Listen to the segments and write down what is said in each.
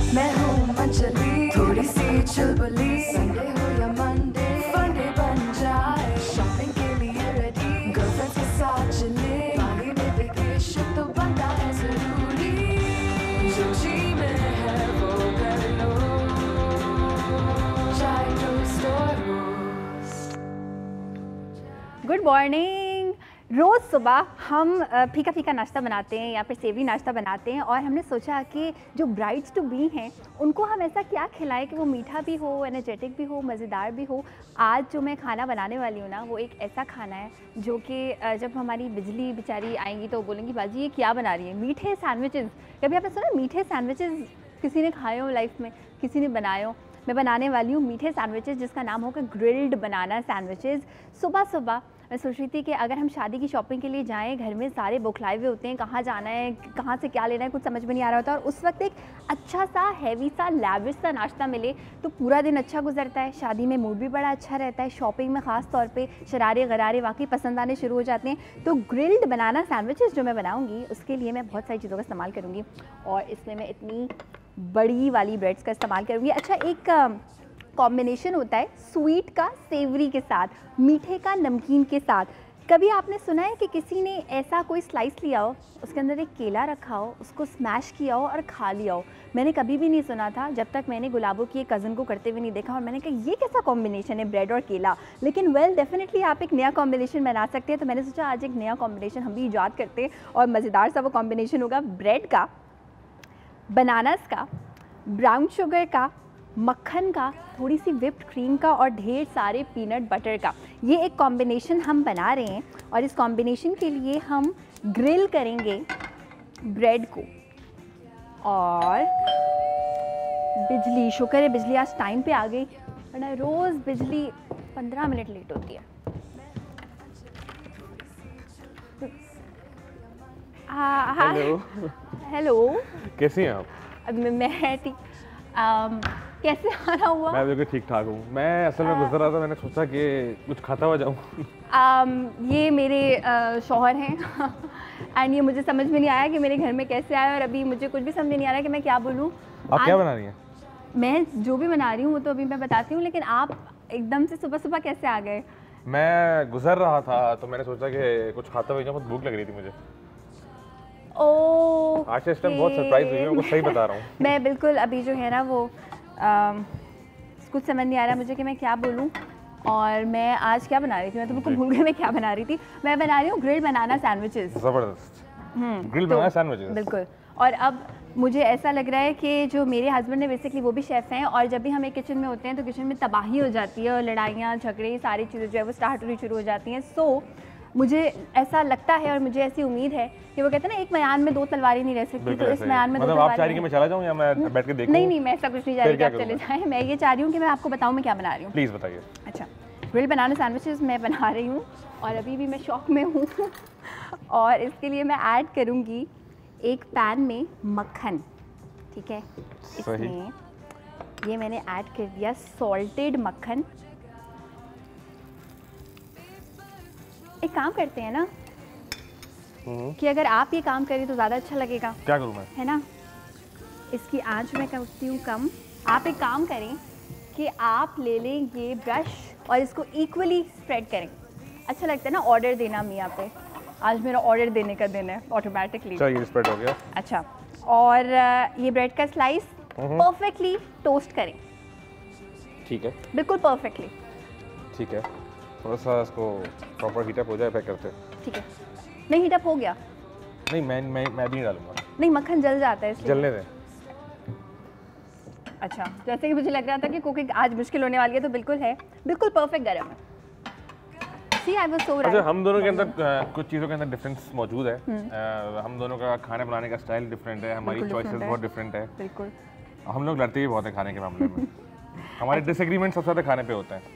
मैं हूँ मंचली, थोड़ी सी चुलबुली, संडे हो या मंडे, फंडे बन जाए, शॉपिंग के लिए रेडी, गर्लफ्रेंड्स के साथ चले, बाली में वेकेशन तो बनता है जरूरी, जो जी में है वो कर लो, चाहे टोस्ट और रोस्ट। Good morning. रोज़ सुबह हम फीका फीका नाश्ता बनाते हैं या फिर सेवरी नाश्ता बनाते हैं और हमने सोचा कि जो ब्राइड्स टू बी हैं उनको हम ऐसा क्या खिलाएं कि वो मीठा भी हो, एनर्जेटिक भी हो, मज़ेदार भी हो। आज जो मैं खाना बनाने वाली हूँ ना वो एक ऐसा खाना है जो कि जब हमारी बिजली बेचारी आएंगी तो बोलेंगी बाजी ये क्या बना रही है। मीठे सैंडविचेज़, कभी आपने सुना मीठे सैंडविचेज़ किसी ने खाए हो लाइफ में, किसी ने बनाए हो? मैं बनाने वाली हूँ मीठे सैंडविचेज़ जिसका नाम होगा ग्रिल्ड बनाना सैंडविचेज़। सुबह सुबह मैं सोच रही थी कि अगर हम शादी की शॉपिंग के लिए जाएं, घर में सारे बौखलाए हुए होते हैं, कहाँ जाना है, कहाँ से क्या लेना है, कुछ समझ में नहीं आ रहा होता, और उस वक्त एक अच्छा सा हैवी सा लैविश सा नाश्ता मिले तो पूरा दिन अच्छा गुजरता है। शादी में मूड भी बड़ा अच्छा रहता है, शॉपिंग में ख़ास तौर पे शरारे गरारे वाकई पसंद आने शुरू हो जाते हैं। तो ग्रिल्ड बनाना सैंडविचेज़ जो मैं बनाऊँगी उसके लिए मैं बहुत सारी चीज़ों का इस्तेमाल करूँगी और इसमें मैं इतनी बड़ी वाली ब्रेड्स का इस्तेमाल करूँगी। अच्छा, एक कॉम्बिनेशन होता है स्वीट का सेवरी के साथ, मीठे का नमकीन के साथ। कभी आपने सुना है कि किसी ने ऐसा कोई स्लाइस लिया हो, उसके अंदर एक केला रखा हो, उसको स्मैश किया हो और खा लिया हो? मैंने कभी भी नहीं सुना था जब तक मैंने गुलाबों की एक कज़न को करते हुए नहीं देखा और मैंने कहा ये कैसा कॉम्बिनेशन है ब्रेड और केला। लेकिन वेल डेफिनेटली आप एक नया कॉम्बिनेशन बना सकते हैं। तो मैंने सोचा आज एक नया कॉम्बिनेशन हम भी ईजाद करते हैं और मज़ेदार सा वो कॉम्बिनेशन होगा ब्रेड का, बनानास का, ब्राउन शुगर का, मक्खन का, थोड़ी सी व्हिप्ड क्रीम का और ढेर सारे पीनट बटर का। ये एक कॉम्बिनेशन हम बना रहे हैं और इस कॉम्बिनेशन के लिए हम ग्रिल करेंगे ब्रेड को। और बिजली, शुक्र है बिजली आज टाइम पे आ गई, वरना रोज़ बिजली 15 मिनट लेट होती है। हेलो। हेलो, कैसी हैं आप? मैं ठीक। कैसे आना हुआ? मैं बिल्कुल ठीक ठाक हूँ। मैं असल में गुजर रहा था, मैंने सोचा कि कुछ खाता हुआ जाऊँ। ये मेरे शौहर हैं एंड ये मुझे समझ में नहीं आया कि मेरे घर में कैसे आया और अभी मुझे कुछ भी समझ में नहीं आ रहा कि मैं क्या बोलूँ। आप क्या बना रही हैं? मैं जो भी बना रही हूँ वो तो अभी मैं बताती हूँ, लेकिन आप एकदम से सुबह सुबह कैसे आ गए? मैं गुजर रहा था तो मैंने सोचा कि कुछ खाता हुआ जाऊँ, बहुत भूख लग रही थी मुझे। ओह, आज इस टाइम बहुत सरप्राइज हुई है, मैं आपको सही बता रहा हूँ। मैं बिल्कुल अभी जो है ना वो कुछ समझ नहीं आ रहा मुझे कि मैं क्या बोलूँ। और मैं आज क्या बना रही थी, मैं तो बिल्कुल भूल गई मैं क्या बना रही थी। मैं बना रही हूँ ग्रिल्ड बनाना सैंडविचेस। ज़बरदस्त। ग्रिल्ड बनाना सैंडविचेस, बिल्कुल। और अब मुझे ऐसा लग रहा है कि जो मेरे हस्बैंड है बेसिकली वो भी शेफ़ हैं और जब भी हम एक किचन में होते हैं तो किचन में तबाही हो जाती है और लड़ाइयाँ झगड़े सारी चीज़ें जो है वो स्टार्ट होनी शुरू हो जाती हैं। सो मुझे ऐसा लगता है और मुझे ऐसी उम्मीद है कि वो कहते हैं ना एक म्यान में दो तलवारें नहीं रह सकती, तो इस म्यान में मतलब आप चाह रही कि मैं चला जाऊं या मैं बैठ के देखूं? नहीं, मैं ऐसा कुछ नहीं चाह रही कि आप चले जाएं। मैं ये चाह रही हूँ कि मैं आपको बताऊँ मैं क्या बना रही हूँ। प्लीज़ बताइए। अच्छा, ग्रिल बनाना सैंडविचेस मैं बना रही हूँ और अभी भी मैं शौक में हूँ और इसके लिए मैं ऐड करूँगी एक पैन में मक्खन। ठीक है, इसमें ये मैंने ऐड कर दिया सॉल्टेड मक्खन। एक काम करते हैं ना कि अगर आप ये काम करें तो ज़्यादा अच्छा लगेगा। क्या करूँ मैं? है ना, इसकी आंच मैं करती हूँ कम। आप एक काम करें कि आप ले लें ये ब्रश और इसको इक्वली स्प्रेड करें। अच्छा लगता है ना ऑर्डर देना मियाँ पे। आज मेरा ऑर्डर देने का दिन है ऑटोमेटिकली। चलिए, स्प्रेड हो गया। अच्छा, और ये ब्रेड का स्लाइस परफेक्टली टोस्ट करें। ठीक है, बिल्कुल परफेक्टली। ठीक है, थोड़ा सा इसको प्रॉपर हीटअप हो जाए पैक करते हैं। ठीक है, नहीं हीटअप हो गया? नहीं, मैं भी नहीं डालूंगा। नहीं, मक्खन जल जाता है इसलिए। जलने दें। अच्छा, जैसे कि मुझे लग रहा था कि कुकिंग आज मुश्किल होने वाली है तो बिल्कुल है, बिल्कुल परफेक्ट गर्म है। सी आई वाज सो राइट। अच्छा, हम दोनों के अंदर कुछ चीज़ों के अंदर डिफरेंस मौजूद है। हम दोनों का खाने बनाने का स्टाइल डिफरेंट है, हमारी चॉइसेस बहुत डिफरेंट है। बिल्कुल, हम लोग लड़ते भी बहुत हैं खाने के मामले में। हमारे डिसएग्रीमेंट सबसे ज़्यादा खाने पे होते हैं।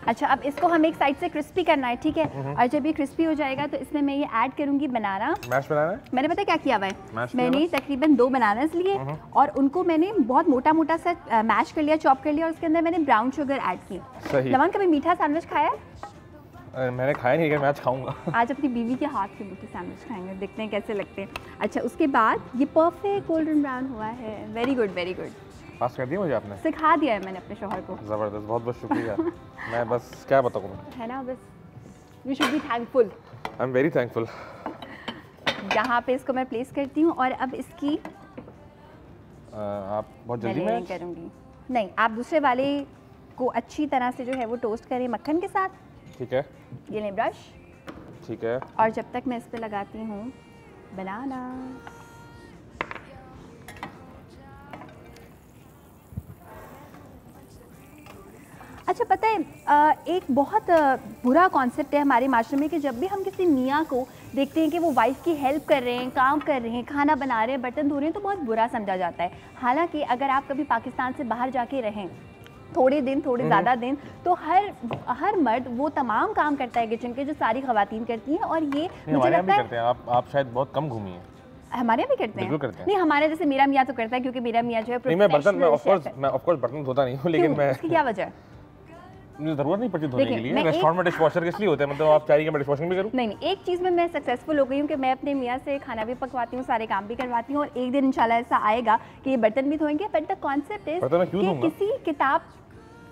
अच्छा, अब इसको हम एक साइड से क्रिस्पी करना है, ठीक है? और जब ये क्रिस्पी हो जाएगा तो इसमें मैं ये ऐड करूंगी बनाना। मैश बनाना है? मैंने पता क्या किया हुआ है, मैश मैंने तकरीबन 2 बनानास लिए और उनको मैंने बहुत मोटा मोटा सा मैश कर लिया, चॉप कर लिया और उसके अंदर मैंने ब्राउन शुगर ऐड की। सही। लवन, कभी मीठा सैंडविच खाया है? मैंने खाया नहीं, मैं आज खाऊंगा। आज अपनी बीवी के हाथ के मीठे सैंडविच खाएंगे, देखते हैं कैसे लगते हैं। अच्छा, उसके बाद ये परफेक्ट गोल्डन ब्राउन हुआ है। Very good, very good. Pass कर दिया मुझे आपने? सिखा दिया है मैंने अपने शौहर को। ज़बरदस्त, बहुत बहुत शुक्रिया। मैं बस क्या बताऊँ, है ना, बस you should be thankful. I am very thankful. यहाँ पे इसको मैं प्लेस करती हूँ और अब इसकी आप बहुत जल्दी में नहीं करूँगी, नहीं आप दूसरे वाले को अच्छी तरह से जो है वो टोस्ट करें मक्खन के साथ। ठीक है, ये लें ब्रश, ठीक है। और जब तक मैं इस पे लगाती हूँ बनाना। अच्छा पता है एक बहुत बुरा कॉन्सेप्ट है हमारे माशरे में कि जब भी हम किसी मियाँ को देखते हैं कि वो वाइफ की हेल्प कर रहे हैं, काम कर रहे हैं, खाना बना रहे हैं, बर्तन धो रहे हैं, तो बहुत बुरा समझा जाता है। हालांकि अगर आप कभी पाकिस्तान से बाहर जाके रहें थोड़े ज़्यादा दिन, तो हर मर्द वो तमाम काम करता है किचन के जो सारी ख़वातीन करती हैं। और ये मुझे लगता है आप शायद बहुत कम घूमी हैं। हमारे भी करते हैं। करते हैं। नहीं हमारे जैसे मेरा मियाँ तो करता है क्योंकि मेरा मियाँ जो है प्रोफेशनल। मैं ऑफ कोर्स बर्तन धोता नहीं हूँ, लेकिन मैं इसकी क्या वजह है? मुझे जरूरत नहीं पड़ती धोने के लिए। रेस्टोरेंट में डिशवॉशर किस लिए होते हैं? मतलब आप चाह रही हैं मैं डिशवॉशिंग भी करूं? नहीं, एक चीज़ में मैं सक्सेसफुल हो गई हूँ कि मैं अपने मियाँ से खाना भी पकवाती हूँ, सारे काम भी करवाती हूँ, और एक दिन इंशाल्लाह ऐसा आएगा कि ये बर्तन भी धोएंगे। बट द कॉन्सेप्ट इज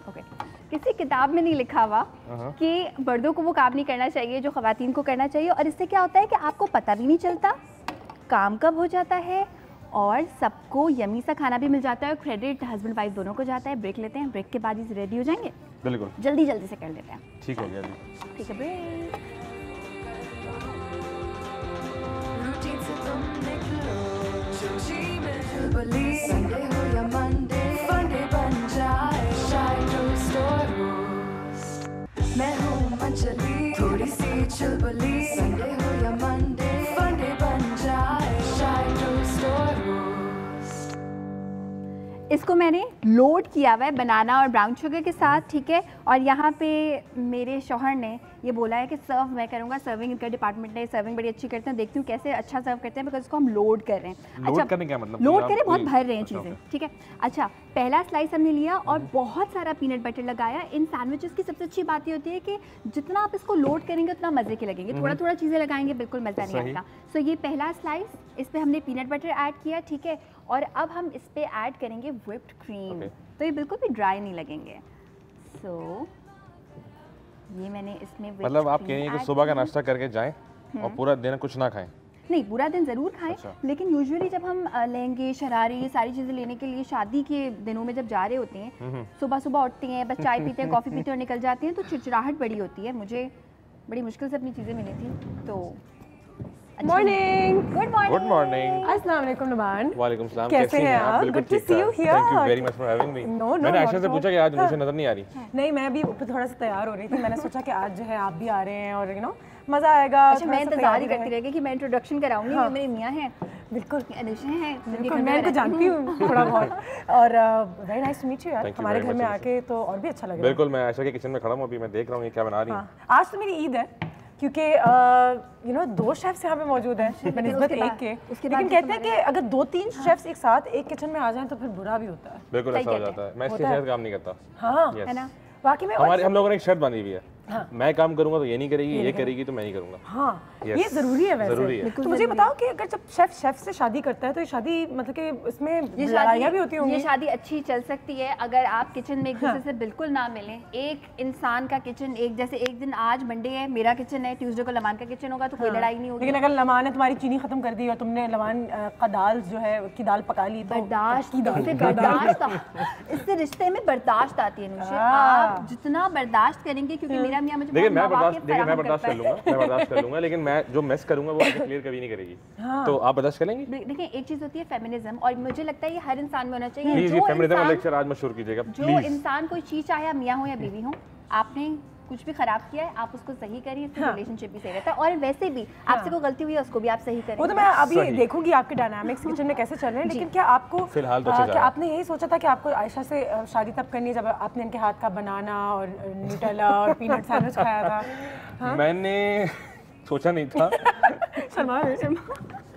कि किसी किताब में नहीं लिखा हुआ कि मर्दों को वो काम नहीं करना चाहिए जो ख़वातीन को करना चाहिए। और इससे क्या होता है कि आपको पता भी नहीं चलता काम कब हो जाता है, और सबको यमी सा खाना भी मिल जाता है, और क्रेडिट हस्बैंड वाइफ दोनों को जाता है। ब्रेक लेते हैं, ब्रेक के बाद ही रेडी हो जाएंगे। बिल्कुल जल्दी से कर लेते हैं। ठीक हो गया जी। ठीक है, ब्रेक। रूटीन से तुम निकलो, जो जी में चुलबुली, संडे हो या मंडे, फंडे बन जाए शाय टोस्ट और रोस्ट। मैं हूँ मंचली, थोड़ी सी चुलबुली, संडे हो या मंडे, फंडे बन जाए शाय टोस्ट और रोस्ट। इसको मैंने लोड किया हुआ है बनाना और ब्राउन शुगर के साथ, ठीक है। और यहाँ पे मेरे शौहर ने ये बोला है कि सर्व मैं करूँगा, सर्विंग इनका डिपार्टमेंट है, सर्विंग बड़ी अच्छी करते हैं, देखती हूँ कैसे अच्छा सर्व करते हैं, बिकॉज इसको हम लोड कर रहे हैं। लोड करने क्या मतलब? लोड करें, बहुत भर रहे हैं चीज़ें, ठीक है। अच्छा, पहला स्लाइस हमने लिया और बहुत सारा पीनट बटर लगाया। इन सैंडविचेस की सबसे अच्छी बात ये होती है कि जितना आप इसको लोड करेंगे उतना मज़े के लगेंगे, थोड़ा चीज़ें लगाएंगे बिल्कुल मज़ा नहीं आएगा। सो ये पहला स्लाइस, इस पर हमने पीनट बटर ऐड किया, ठीक है। और अब हम इस पे ऐड करेंगे व्हिप्ड क्रीम, तो ये बिल्कुल भी ड्राई नहीं लगेंगे। सो ये मैंने इसमें मतलब आप कह रही हैं कि सुबह का नाश्ता करके जाएं और पूरा दिन कुछ ना खाएं? नहीं, पूरा दिन ज़रूर खाएं। अच्छा। लेकिन यूजुअली जब हम लहंगे शरारे ये सारी चीज़ें लेने के लिए शादी के दिनों में जब जा रहे होते हैं, सुबह उठते हैं, बस चाय पीते हैं, कॉफ़ी पीते हैं और निकल जाते हैं, तो चिड़चिड़ाहट बड़ी होती है। मुझे बड़ी मुश्किल से अपनी चीज़ें मिली थी। तो मॉर्निंग, गुड मॉर्निंग। अस्सलाम वालेकुम नुमान। वालेकुम सलाम। कैसे हैं आप? बिल्कुल Good to ठीक see you ठाक। here. Thank you very much for having me. No, मैंने आयशा से not पूछा कि आज मुझे नजर नहीं आ रही। नहीं, मैं भी थोड़ा सा तैयार हो रही थी। मैंने सोचा कि आज जो है आप भी आ रहे हैं और मज़ा आएगा। अच्छा, मैं इंतजार ही करती रहेगी कि मैं इंट्रोडक्शन कराऊंगी। ये मेरे मियाँ हैं, बिल्कुल अनुषा हैं, बिल्कुल, मैं इनको जानती हूँ थोड़ा बहुत। और very nice to meet you यार, हमारे घर में आके तो और भी अच्छा लगा। बिल्कुल, मैं आयशा के किचन में खड़ा हूँ अभी, मैं देख रहा हूँ ये क्या बना रही है। आज तो मेरी ईद है क्योंकि दो शेफ्स यहाँ पे मौजूद हैं बनिस्बत एक के, लेकिन कहते हैं कि अगर 2-3 शेफ्स एक साथ एक किचन में आ जाएं तो फिर बुरा भी होता है। बिल्कुल ऐसा हो जाता है। मैं इसके साथ काम नहीं करता। हाँ, है ना। वाकई में हम लोगों ने एक शर्त बांधी हुई है, मैं काम करूंगा तो ये नहीं करेगी, ये करेगी तो मैं नहीं करूंगा। हाँ, ये जरूरी है वैसे। जरूरी है। तो मुझे बताओ कि अगर जब शेफ से शादी करता है तो ये शादी मतलब कि इसमें लड़ाइयाँ भी होती होंगी? ये शादी अच्छी चल सकती है अगर आप किचन में एक दूसरे से बिल्कुल ना मिलें। एक इंसान का किचन जैसे एक दिन आज मंडे है, मेरा किचन है, ट्यूसडे को लमान का किचन होगा, तो कोई लड़ाई नहीं होगी। लेकिन अगर लमान ने तुम्हारी चीनी खत्म कर दी और तुमने लमान का दाल जो है की दाल पका ली, तो बर्दाश्त इससे रिश्ते में बर्दाश्त आती है। आप जितना बर्दाश्त करेंगे, क्योंकि मेरा मियाँ मुझे मैं बर्दाश्त कर लूंगा, लेकिन मैं जो मिस करूंगा वो आगे क्लियर कभी नहीं करेगी। तो आप बर्दाश्त करेंगी? देखिए, एक चीज होती है फेमिनिज्म, और मुझे लगता है ये हर इंसान में होना चाहिए। प्लीज ये फेमिनिज्म का लेक्चर आज मशहूर कीजिएगा। जो इंसान कोई चीज चाहे, मियाँ हो या बीवी हो, आपने कुछ भी खराब किया है, आप उसको सही करिए, इससे रिलेशनशिप भी सही रहता है। और वैसे भी आपसे कोई गलती हुई है, उसको भी आप सही करें। वो तो मैं अभी देखूंगी आपके डायनामिक्स किचन में कैसे चल रहे हैं। लेकिन क्या आपको फिलहाल तो क्या आपने यही सोचा था कि आपको आयशा से शादी तब करनी है जब आपने इनके हाथ का बनाना और न्यूटेला और पीनट सैंडविच खाया था? मैंने सोचा नहीं था।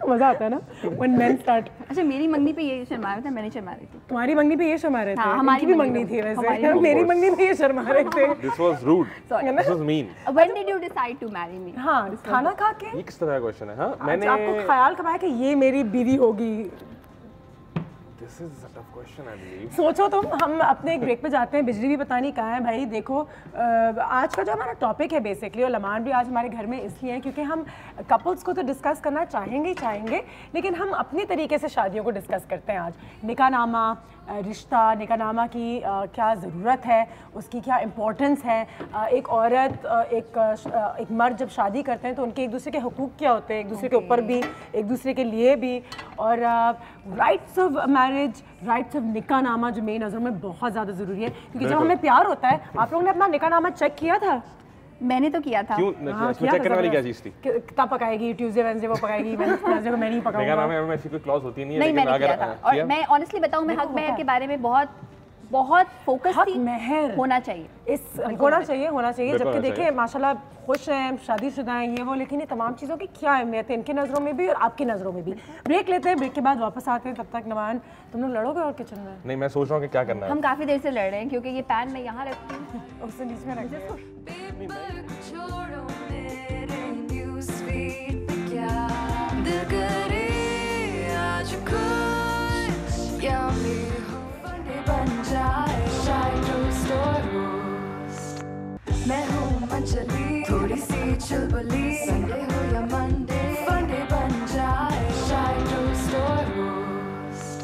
मजा आता है ना when men start। अच्छा, मेरी मंगनी पे ये शर्मा रहा था, मैंने शर्मा रही थी। तुम्हारी मंगनी पे ये शर्मा रहे थे? हाँ, हमारी भी मंगनी थी वैसे। मेरी मंगनी पे ये शर्मा रहे थे। This was rude. This was mean. When did you decide to marry me? हाँ, खाना खा के। ये किस तरह का क्वेश्चन है? हाँ, मैंने आपको ख्याल कब आया कि ये मेरी बीवी होगी? This is a tough question, I believe. सोचो तुम, हम अपने एक ब्रेक पे जाते हैं, बिजली भी पता नहीं कहाँ है भाई। देखो आज का जो हमारा टॉपिक है बेसिकली, और लमान भी आज हमारे घर में इसलिए है क्योंकि हम कपल्स को तो डिस्कस करना चाहेंगे ही चाहेंगे, लेकिन हम अपनी तरीके से शादियों को डिस्कस करते हैं आज। निकाहनामा, रिश्ता, निकाहनामा की क्या ज़रूरत है, उसकी क्या इम्पोर्टेंस है। एक औरत एक मर्द जब शादी करते हैं तो उनके एक दूसरे के हुकूक क्या होते हैं, एक दूसरे के ऊपर भी, एक दूसरे के लिए भी। और rights of marriage, rights of निकाहनामा जो मेरी नज़रों में बहुत ज़्यादा ज़रूरी है, क्योंकि जब हमें प्यार होता है, आप लोगों ने अपना निकाहनामा चेक किया था? मैंने तो किया था। क्यों चेक करने वाली क्या चीज़ थी? तब पकाएगी, ट्यूसडे वेडनेसडे वो पकाएगी, थर्सडे को मैं नहीं पकाऊंगा। निकाहनामे में ऐसी कोई क्लॉज होती नहीं है, नहीं, लेकिन मैंने किया अगर था। और मैं ऑनेस्टली बताऊं, मैं हक महर के बारे में बहुत फोकस थी। महर होना चाहिए, होना चाहिए। जबकि देखिए माशाल्लाह खुश हैं, शादीशुदा हैं, ये वो, लेकिन ये तमाम चीज़ों की क्या अहमियत है इनकी नज़रों में भी और आपकी नज़रों में भी। ब्रेक लेते हैं, ब्रेक के बाद वापस आते हैं। तब तक नमान, तुम लोग लड़ोगे और किचन में? नहीं, मैं सोच रहा हूँ कि क्या करना है। हम काफ़ी देर से लड़ रहे हैं क्योंकि ये पैन मैं यहाँ रखती हूँ, उससे बीच में रख दो। छोड़ो मेरे न्यूज़फीड पे क्या दिल करे आज कुछ यम्मी हो फंडे बन जाए शाय टोस्ट और रोस्ट। मैं हूँ मंचली, थोड़ी सी चुलबुली, संडे हो या मंडे फंडे बन जाए शाय टोस्ट और रोस्ट।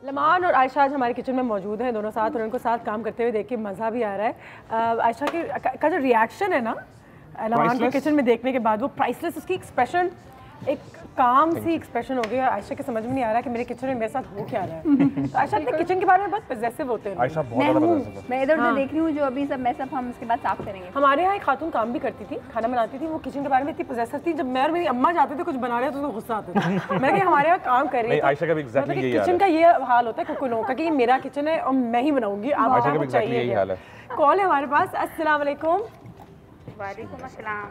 लमान और आयशा आज हमारे किचन में मौजूद हैं दोनों साथ, और उनको साथ काम करते हुए देख के मज़ा भी आ रहा है। आयशा का जो रिएक्शन है ना लमान के किचन में देखने के बाद, वो प्राइसलेस, उसकी एक्सप्रेशन एक काम सी एक्सप्रेशन हो गया। आयशा के समझ में नहीं आ रहा कि मेरे किचन में मेरे साथ हो क्या रहा है। तो आयशा अपने किचन के बारे में बहुत पॉजिटिव होते हैं। आयशा बहुत ज़्यादा पॉजिटिव है। मैं इधर उधर देख रही हूँ, जो अभी सब मैसअप हम उसके बाद साफ करेंगे। हमारे यहाँ एक खातून काम भी करती थी, खाना बनाती थी, वो किचन के बारे में इतनी पॉजिटिव थी। जब मैं और मेरी अम्मा जाते थे कुछ बना रहे तो उसको गुस्सा आता था। मैंने कहा हमारे यहाँ काम कर रही है। आयशा का भी एग्जैक्टली यही हाल है। किचन का ये हाल होता है कुछ लोगों का कि ये मेरा किचन है और मैं ही बनाऊंगी, आप आयशा का भी चाहिए एग्जैक्टली यही हाल है। कॉल है हमारे पास। अस्सलाम वालेकुम। वालेकुम अस्सलाम।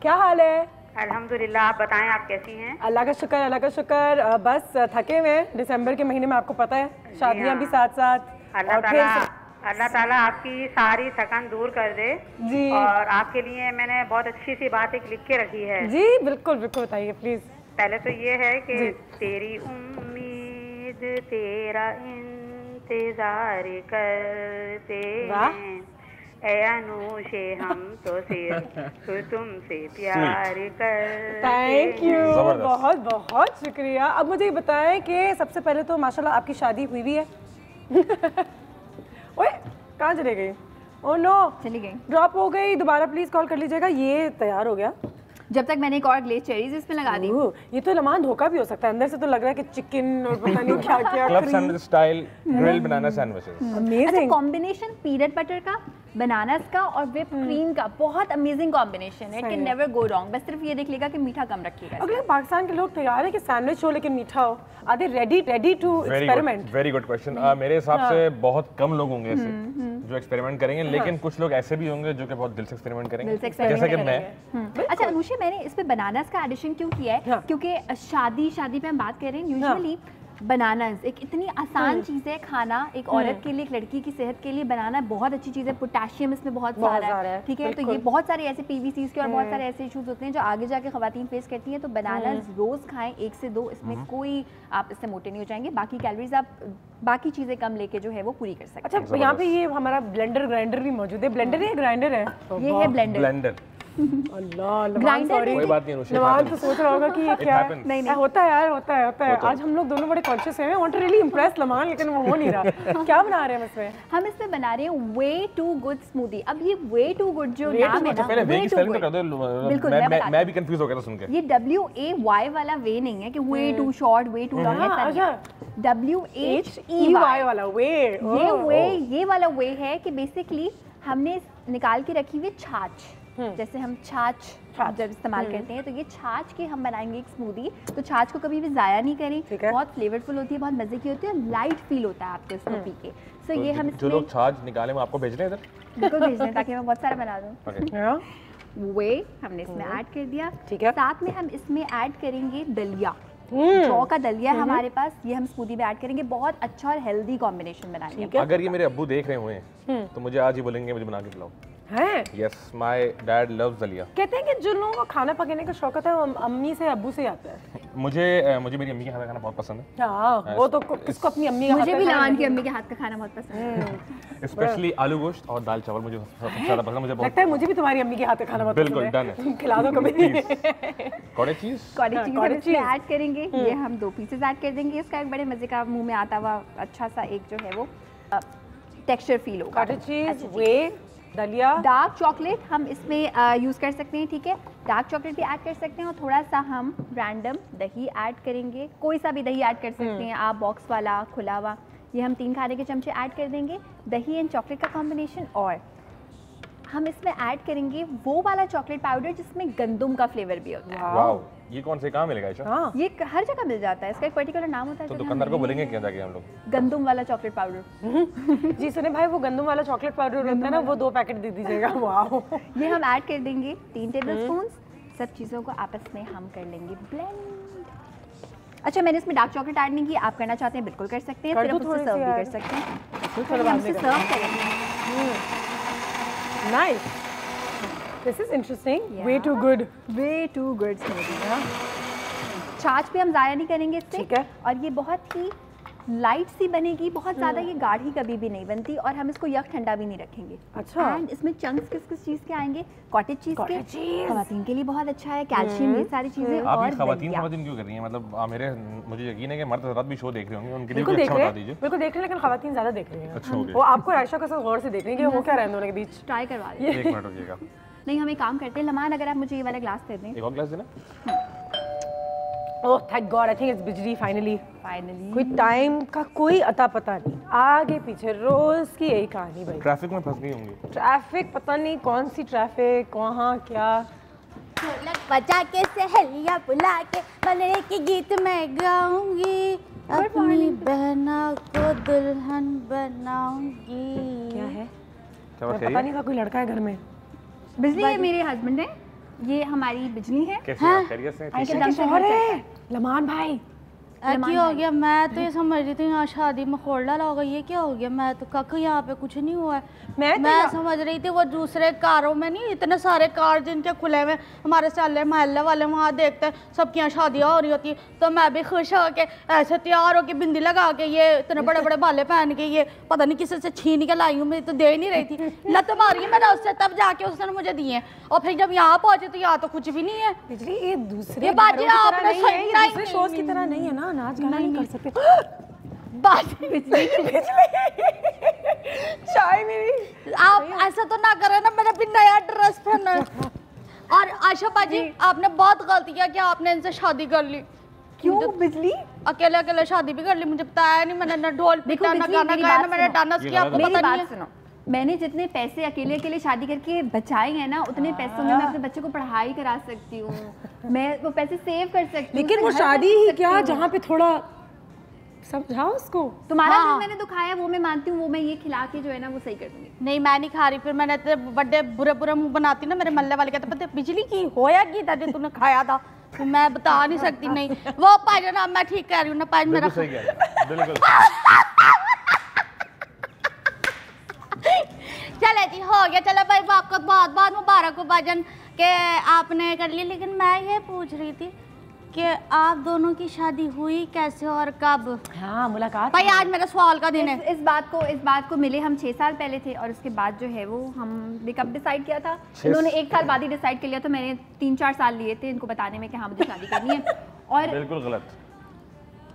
क्या हाल है? अल्हम्दुलिल्लाह, आप बताएं आप कैसी हैं? अल्लाह का शुक्र, अल्लाह का शुक्र। बस थके हुए हैं, दिसंबर के महीने में आपको पता है शादियां भी साथ साथ। अल्लाह ताला आपकी सारी थकान दूर कर दे जी। और आपके लिए मैंने बहुत अच्छी सी बात एक लिख के रखी है। जी बिल्कुल बिल्कुल, बताइए प्लीज। पहले तो ये है कि तेरी उम्मीद तेरा इंतजार करते हैं, ऐ अनूशे हम तो सिर्फ तुमसे प्यार करते। थैंक यू, बहुत बहुत शुक्रिया। अब मुझे ये बताएं कि सबसे पहले तो माशाल्लाह आपकी शादी हुई भी है। ओए कहाँ चले गई? ओह नो, चली गई, ड्रॉप हो गई। दोबारा प्लीज कॉल कर लीजिएगा। ये तैयार हो गया जब तक मैंने एक और ग्लेज चेरीज इसमें लगा दी। ये तो लमान धोखा भी हो सकता है, अंदर से तो लग रहा है कि चिकन और पता नहीं क्या क्या। Club sandwich style grilled banana sandwiches. Amazing combination peanut butter का, बनानास का और व्हिप क्रीम का, बहुत अमेजिंग कॉम्बिनेशन है। It can never go wrong. बस सिर्फ ये देख लेगा कि मीठा कम रखिएगा। अगले पाकिस्तान के लोग तैयार है कि सैंडविच हो लेकिन मीठा हो? Are they ready to experiment? Very good question. मेरे हिसाब से बहुत कम लोग होंगे ऐसे जो एक्सपेरिमेंट करेंगे, लेकिन कुछ लोग ऐसे भी होंगे जो कि बहुत दिल से एक्सपेरिमेंट करेंगे, जैसे कि मैं। अच्छा अनुषा, मैंने इस पे बनानास का एडिशन क्यों किया है? क्योंकि शादी पे हम बात कर रहे हैं, यूजुअली बनानास एक इतनी आसान चीज़ है खाना, एक औरत के लिए, एक लड़की की सेहत के लिए बनाना बहुत अच्छी चीज़ है। पोटेशियम इसमें बहुत सारा है, ठीक है। तो ये बहुत सारे ऐसे पीवीसीज के और बहुत सारे ऐसे इश्यूज होते हैं जो आगे जाके खवातीन फेस करती हैं। तो बनानास रोज खाएं 1 से 2, इसमें कोई आप इससे मोटे नहीं हो जाएंगे। बाकी कैलोरीज आप बाकी चीज़ें कम लेके जो है वो पूरी कर सकते हैं। अच्छा, यहाँ पे ये हमारा ब्लेंडर ग्राइंडर भी मौजूद है। ब्लेंडर है ग्राइंडर है? ये है ब्लेंडर। अल्लाह, ग्राइंडर कोई बात नहीं अनुषा, नवाज तो सोच रहा होगा कि ये क्या है। नहीं होता है यार, होता है। आज हम लोग दोनों बड़े कॉन्शियस हैं। I want to really impress लमान, लेकिन वो हो नहीं रहा। क्या बना रहे हैं इसमें? हम इसमें बना रहे हैं वे टू गुड स्मूदी। अब ये वे टू गुड जो नाम है ना, पहले वे की स्पेलिंग तो कर दो। बिल्कुल, मैं भी कंफ्यूज हो गया था सुन के। ये WAY वाला वे नहीं है कि way too short, way too long, ऐसा नहीं है। WHEY वाला वे। ये वाला वे है कि बेसिकली हमने निकाल के रखी हुई छाछ, जैसे हम छाछ जब इस्तेमाल करते हैं तो ये छाछ के हम बनाएंगे एक स्मूदी। तो छाछ को कभी भी ज़ाया नहीं करें, बहुत फ्लेवरफुल होती है, बहुत मज़े की होती है, लाइट फील होता है आपको इसको पी के। सो ये हम जो लोग छाछ निकाले वो आपको भेज रहे हैं इधर? बिल्कुल भेज दें ताकि मैं बहुत सारा बना दूँ। वे हमने इसमें ऐड कर दिया, ठीक है। साथ में हम इसमें ऐड करेंगे दलिया, जौ का दलिया हमारे पास, ये हम स्मूदी में ऐड करेंगे। बहुत अच्छा और हेल्दी कॉम्बिनेशन बनाएंगे। अगर ये मेरे अब्बू देख रहे हुए हैं तो मुझे आज ही बोलेंगे मुझे बना के खिलाओ। हैं? Yes, my dad loves दलिया। कहते हैं कि जिन लोगों को खाना पकाने का शौक होता है वो अम्मी से अब्बू से आता है। मुझे मेरी अम्मी के हाथ का खाना बहुत पसंद है। हाँ, वो तो किसको अपनी अम्मी का मुझे भी लमान की अम्मी के हाथ का खाना बहुत पसंद है। स्पेशली आलू गोश्त और दाल चावल मुझे सबसे ज़्यादा पसंद है। मुझे बहुत लगता है मुझे भी तुम्हारी अम्मी के हाथ का खाना बहुत बिल्कुल पसंद है। डन है। खिला दो कभी। कॉटेज चीज़ कॉटेज चीज़ हम cottage इसमें cheese। ऐड करेंगे। ये हम 2 पीसेस ऐड कर देंगे। इसका एक बड़े मज़े का मुंह में आता हुआ अच्छा सा एक जो है वो टेक्सचर फील होगा। कॉटेज चीज, वे, दलिया, डार्क चॉकलेट हम इसमें यूज़ कर सकते हैं, ठीक है। डार्क चॉकलेट भी ऐड कर सकते हैं और थोड़ा सा हम रैंडम दही ऐड करेंगे। कोई सा भी दही ऐड कर सकते हैं आप, बॉक्स वाला, खुला हुआ। ये हम 3 खाने के चमचे ऐड कर देंगे। दही एंड चॉकलेट का कॉम्बिनेशन। और हम इसमें ऐड करेंगे वो वाला चॉकलेट पाउडर जिसमें गंदम का फ्लेवर भी होता है। वाओ, ये कौन से कहाँ मिलेगा ऐसा? हाँ, ये हर जगह मिल जाता है, इसका एक पर्टिकुलर नाम होता है। तो जो दुकानदार को बोलेंगे क्या जाके हम लोग? गंदम वाला चॉकलेट पाउडर। जी सुने भाई, वो गंदम वाला चॉकलेट पाउडर होता है ना, वो 2 पैकेट दे दीजिएगा। वाओ, ये हम ऐड कर देंगे 3 टेबलस्पून। सब चीज़ों को आपस में हम कर लेंगे ब्लेंड। अच्छा, मैंने इसमें डार्क चॉकलेट ऐड नहीं की, आप करना चाहते हैं बिल्कुल कर सकते हैं, कर फिर दो आप उससे थोड़ी सी सर्व भी कर add। सकते हैं। चलो हम बाद इससे में सर्व करेंगे। Nice, this is interesting, way Yeah. Too good. Way too good smoothie. छाछ भी हम ज़ाया नहीं करेंगे इससे। ठीक है। और ये बहुत ही लाइट सी बनेगी, बहुत ज़्यादा ये गाढ़ी कभी भी नहीं बनती। और हम इसको यक ठंडा भी नहीं रखेंगे। अच्छा। एंड इसमें चंक्स किस चीज़ के आएंगे? कॉटेज चीज़ के। Cottage cheese। खवातीन के लिए बहुत अच्छा है, कैल्शियम, ये सारी चीज़ें। आप और ये खवातीन दलिया। क्यों कर रही हैं? मतलब मुझे यकीन है कि मर्द हज़रात भी शो देख रहे होंगे, उनके लिए बिल्कुल कुछ देख अच्छा रहे बता हैं, दीजिए। बिल्कुल देख रहे हैं, लेकिन खवातीन ज्यादा देख रही हैं। अच्छा, हो गया। वो आपको आयशा का साथ गौर से देख रही हैं कि वो क्या रहे हैं दोनों के बीच। ट्राई करवा दें। 1 मिनट रुकिएगा। नहीं, हम एक काम करते हैं, लमान अगर आप मुझे ये वाला ग्लास दे दें। एक और ग्लास देना। Oh thank God, I think it's बिजली फाइनली। फाइनली कोई टाइम का कोई अता पता नहीं, आगे पीछे रोज की यही कहानी भाई। ट्रैफिक में फंस गई होंगी। ट्रैफिक पता नहीं कौन सी ट्रैफिक, वहाँ क्या। ढोलक बजा के सहेलियां बुला के बल्ले के गीत मैं गाऊंगी, अपनी बहना को दुल्हन बनाऊंगी। क्या है? क्या बात पता करिए? नहीं था, कोई लड़का है घर में। बिजली ये मेरे हस्बैंड है, ये हमारी बिजली है। कैसे हैं? खैरियत से हैं? ठीक है? एकदम से घर चलता है। लमान भाई, की हो गया? मैं तो ये समझ रही थी यहाँ शादी में खोल डाला होगा, ये क्या हो गया? मैं तो कक यहाँ पे कुछ नहीं हुआ है। मैं समझ रही थी वो दूसरे कारों में नहीं, इतने सारे कार जिनके खुले हुए हमारे साले मोहल्ले वाले वहाँ देखते हैं सबकी यहाँ शादियाँ हो रही होती है, तो मैं भी खुश हो के ऐसे तैयार होके बिंदी लगा के, ये इतने बड़े बड़े बाले पहन के, ये पता नहीं किसी से छीन के लाई हूँ, मैं तो दे ही नहीं रही थी। लत मारी मैंने उससे, तब जाके उसने मुझे दिए। और फिर जब यहाँ पहुंचे तो यहाँ तो कुछ भी नहीं है। बिजली ये दूसरे ये बाजी घरों की तरह आपने नहीं है, ये सुना ही दूसरे नहीं। शोज की तरह नहीं है ना, नाच गाना नहीं कर सकते। चाय मेरी, आप ऐसा तो ना करें ना, मैंने भी नया ड्रेस पहना है। और आशा बाजी आपने बहुत गलती किया कि आपने इनसे शादी कर ली। क्यों बिजली? अकेले अकेले शादी भी कर ली, मुझे बताया नहीं, मैंने ना ढोल देखो पीटा ना बिजली, गाना मेरी गाया बात ना मैंने सुनो। डांस किया, आपको मेरी पता नहीं बात है। सुनो, मैंने जितने पैसे अकेले अकेले शादी करके बचाए हैं ना, उतने पैसों में मैं अपने बच्चे को पढ़ाई करा सकती हूँ, मैं वो पैसे सेव कर सकती हूँ। लेकिन वो उससे घर शादी खरीद ही सकती क्या, हूँ। जहाँ पे थोड़ा समझाओ उसको। तुम्हारा हाँ। दिल मैंने दुखाया, वो मैं मानती हूँ, वो मैं ये खिला के जो है ना वो सही कर दूंगी। नहीं मैं नहीं खा रही, फिर मैंने तो बड़े बुरे बुरे मुंह बनाती ना, मेरे मल्ले वाले कहते पता बिजली की होया की था जो तूने खाया था, तो मैं बता नहीं सकती। नहीं वो पाई ना, मैं ठीक कह रही हूँ ना, पाई मेरा बिल्कुल सही कह रहे हैं, बिल्कुल। चले जी हो गया, चलो भाई आपको बहुत बहुत मुबारक हो भाजन के आपने कर ली। लेकिन मैं ये पूछ रही थी कि आप दोनों की शादी हुई कैसे और कब? हाँ मुलाकात भाई आज मेरा सवाल का दिन है। इस बात को मिले हम 6 साल पहले थे, और उसके बाद जो है वो हमने कब डिसाइड किया था? इन्होंने 1 साल बाद ही डिसाइड कर लिया था, मैंने 3-4 साल लिए थे इनको बताने में कि हाँ मुझे शादी करनी है। और बिल्कुल गलत।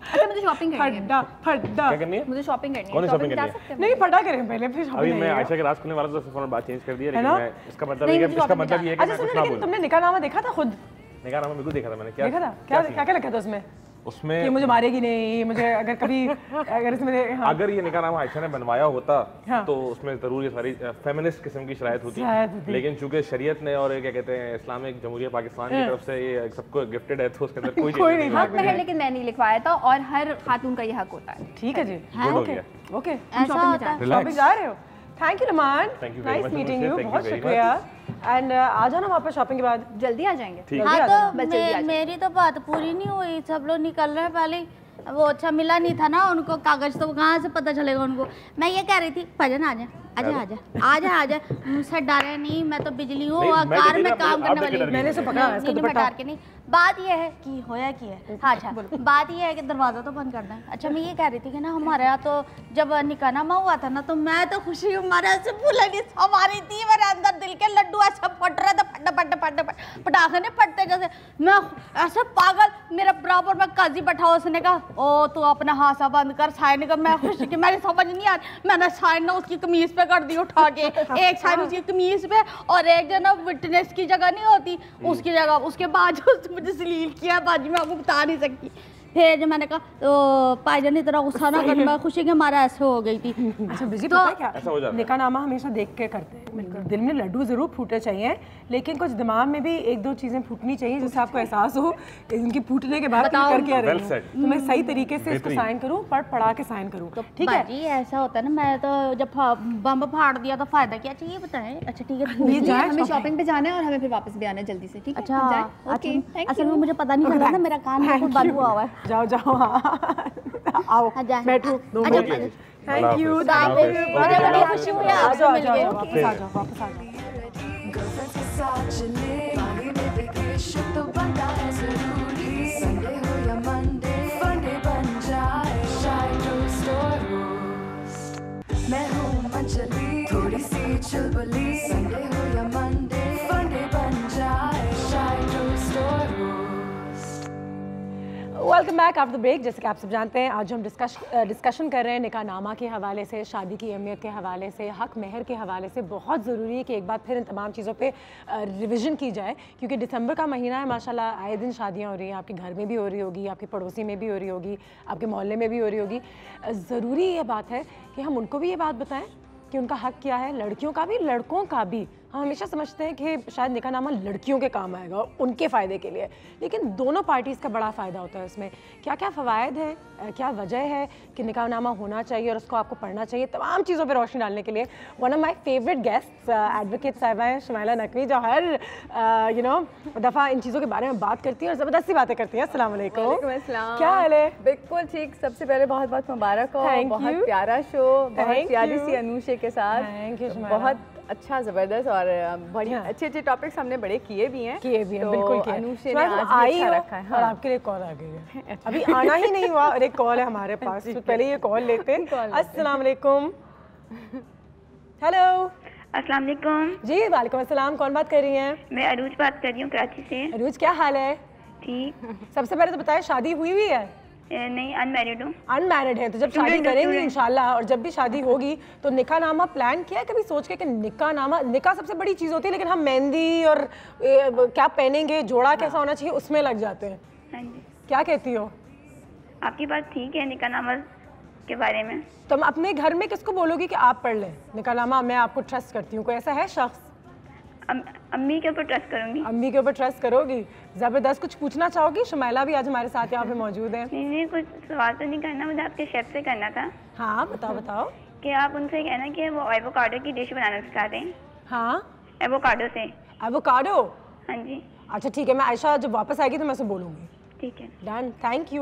अच्छा मुझे शॉपिंग करनी है, फड्डा फड्डा। क्या करनी है? मुझे शॉपिंग करनी है। कौन सी shopping बता करनी है? सकते हैं नहीं फटा करें पहले, फिर अभी shopping मैं नहीं आयशा के राज करने वाला था, तो फौरन बात चेंज कर दिया, है लेकिन ना? मैं इसका मतलब नहीं, ये मुझे इसका shopping मतलब ये है कि अच्छा मैं कुछ सुनो, ना लेकिन बोलूं। तुमने निकाहनामा देखा था खुद? निकाहनामा बिल्कुल देखा था मैंने। क्या देखा था? क्या सीन? क्या क्या लिखा था उसमें? उसमें कि मुझे मारेगी नहीं, मुझे अगर कभी अगर इसमें हाँ, अगर ये निकाहनामा आयशा ने बनवाया होता हाँ। तो उसमें जरूर ये सारी फेमिनिस्ट किस्म की शरायत होती, शरायत होती। लेकिन चूंकि शरीयत ने और क्या कहते हैं इस्लामिक जमहूरिया पाकिस्तान की तरफ से ये सबको गिफ्टेड है, तो उसके अंदर कोई कोई चीज़ नहीं नहीं हक महर लेकिन मैं नहीं लिखवाया था, और हर खातून का ये हक होता है। ठीक है जी, गुड हो गया। ओके। ऐसा होता है। शॉपिंग जा रहे हो? थैंक यू लमान, Thank you very nice much, meeting Anushka. You, Thank you बहुत very शुक्रिया। एंड आ जाना वापस शॉपिंग के बाद। जल्दी आ जाएंगे। ठीक हाँ जल्दी आ तो बस जल्दी आ जाओ। मेरी तो बात पूरी नहीं हुई, सब लोग निकल रहे हैं पहले ही। वो अच्छा मिला नहीं था ना उनको कागज, तो कहाँ से पता चलेगा उनको। मैं ये कह रही थी भजन आ जाए आजा मुझसे डरे नहीं, मैं तो बिजली हूँ और कार में काम करने वाली। मैंने से पकड़ा इसका दुपट्टा के नहीं। बात ये है कि होया की है। हाँ अच्छा, बात ये है कि दरवाजा तो बंद करना है। अच्छा मैं ये कह रही थी कि ना हमारे यहाँ तो जब निकाहनामा हुआ था ना, तो मैं तो खुशी हमारे यहाँ से फुलनी हमारी थी, मेरे अंदर दिल के लड्डू ऐसा फट रहे थे, फट पटाखे नहीं फटते जैसे। मैं ऐसे पागल, मेरा बराबर में काजी बैठा, उसने कहा ओ तू अपना हासा बंद कर, साइन कर। मैं खुशी की मेरी समझ नहीं आ रही, मैंने साइन ना उसकी कमीज पे कर दी उठा के, एक साइन उसकी कमीज पे और एक जो ना विटनेस की जगह नहीं होती उसकी जगह। उसके बाद उसने मुझे जलील किया बाजी, मैं आपको बता नहीं सकती। फिर जो मैंने कहा तो पायजान इतना गुस्सा ना कर, मैं खुशी के मारा ऐसे हो गई थी। अच्छा बिजी पता है क्या, निकाहनामा हमेशा देख के करते हैं। दिल में लड्डू जरूर फूटे चाहिए, लेकिन कुछ दिमाग में भी एक दो चीजें फूटनी चाहिए जिससे आपको एहसास हो इनकी फूटने के बाद करके आ रही है, तो मैं सही तरीके से इसको साइन करूँ, पढ़ा के साइन करूँ। ठीक है जी ऐसा होता है ना। मैं तो जब बम फाड़ दिया तो फायदा क्या चाहिए बताएं। अच्छा ठीक है, हमें शॉपिंग पे जाना है और हमें फिर वापस भी आना है जल्दी से। ठीक है अच्छा असल में मुझे पता नहीं चला ना, मेरा कान बिल्कुल बंद हुआ हुआ है। जाओ जाओ आओ बैठो, 2 मिनट। थैंक यू, बड़ी खुशी हुई आपसे मिलके। वापस आ जाओ गर्लफ्रेंड्स के साथ चले बागी में वेकेशन तो बनता है जरूरी। संडे हो या मंडे फंडे बन जाए शाय टोस्ट और रोस्ट। मैं हूँ मंचली थोड़ी सी चुलबुली। संडे हो या मंडे फंडे बन जाए शाय टोस्ट और roast. Welcome back after the break. जैसे कि आप सब जानते हैं आज हम डिस्कशन कर रहे हैं निकाहनामा के हवाले से, शादी की अहमियत के हवाले से, हक महर के हवाले से। बहुत ज़रूरी है कि एक बार फिर इन तमाम चीज़ों पे रिवीजन की जाए, क्योंकि दिसंबर का महीना है, माशाल्लाह आए दिन शादियां हो रही हैं। आपके घर में भी हो रही होगी, आपके पड़ोसी में भी हो रही होगी, आपके मोहल्ले में भी हो रही होगी। ज़रूरी ये बात है कि हम उनको भी ये बात बताएं कि उनका हक क्या है, लड़कियों का भी लड़कों का भी। हम हमेशा समझते हैं कि शायद निकाहनामा लड़कियों के काम आएगा, उनके फ़ायदे के लिए, लेकिन दोनों पार्टीज़ का बड़ा फ़ायदा होता है इसमें। क्या क्या फ़वायद हैं, क्या वजह है कि निकाहनामा होना चाहिए और उसको आपको पढ़ना चाहिए, तमाम चीज़ों पर रोशनी डालने के लिए one of my favourite guest advocate साहिबा हैं शुमाइला नकवी, जो हर दफ़ा इन चीज़ों के बारे में बात करती हैं और ज़बरदस्ती बातें करती हैं। अस्सलाम वालेकुम। क्या हाल है? बिल्कुल ठीक। सबसे पहले बहुत बहुत मुबारक हो, बहुत प्यारा शो, बहुत प्यारी सी अनूशे के साथ, बहुत अच्छा ज़बरदस्त और बड़ी अच्छे अच्छे टॉपिक्स हमने बड़े किए भी हैं। तो बिल्कुल किए। अनूशे ने आज भी अच्छा रखा है। और आपके लिए कॉल आ गई है, अभी आना ही नहीं हुआ और एक कॉल है हमारे पास, तो पहले ये कॉल लेते हैं। अस्सलाम वालेकुम। हेलो। अस्सलाम वालेकुम। जी वालेकुम अस्सलाम। कौन बात कर रही हैं? मैं अरूज बात कर रही हूँ कराची से। अरूज क्या हाल है? ठीक। सबसे पहले तो बताएं शादी हुई है? नहीं, अनमैरिड हूँ। अनमैरिड है, तो जब शादी करेंगे इंशाल्लाह, और जब भी शादी होगी तो निकाहनामा प्लान किया है कभी सोच के कि निकाह सबसे बड़ी चीज़ होती है, लेकिन हम मेहंदी और क्या पहनेंगे, जोड़ा कैसा होना चाहिए, उसमें लग जाते हैं। हाँ जी। क्या कहती हो? आपकी बात ठीक है निकाहनामा के बारे में। तुम अपने घर में किसको बोलोगी कि आप पढ़ लें निकाहनामा? मैं आपको ट्रस्ट करती हूँ, कोई ऐसा है शख्स? अम्मी के ऊपर ट्रस्ट करूंगी। अम्मी के ऊपर ट्रस्ट करोगी? ज़बरदस्त। कुछ पूछना चाहोगी? शुमाइला भी आज हमारे साथ यहाँ पे मौजूद है। नहीं, कुछ सवाल तो नहीं करना, मुझे आपके शेफ से करना था। हाँ बताओ। कि आप उनसे कहना कि वो एवोकाडो की डिश बनाना सिखाते हैं। हाँ एवोकाडो से। एवोकाडो? हाँ जी। अच्छा ठीक है, मैं आयशा जब वापस आएगी तो मैं उसे बोलूँगी। ठीक है, डन। Thank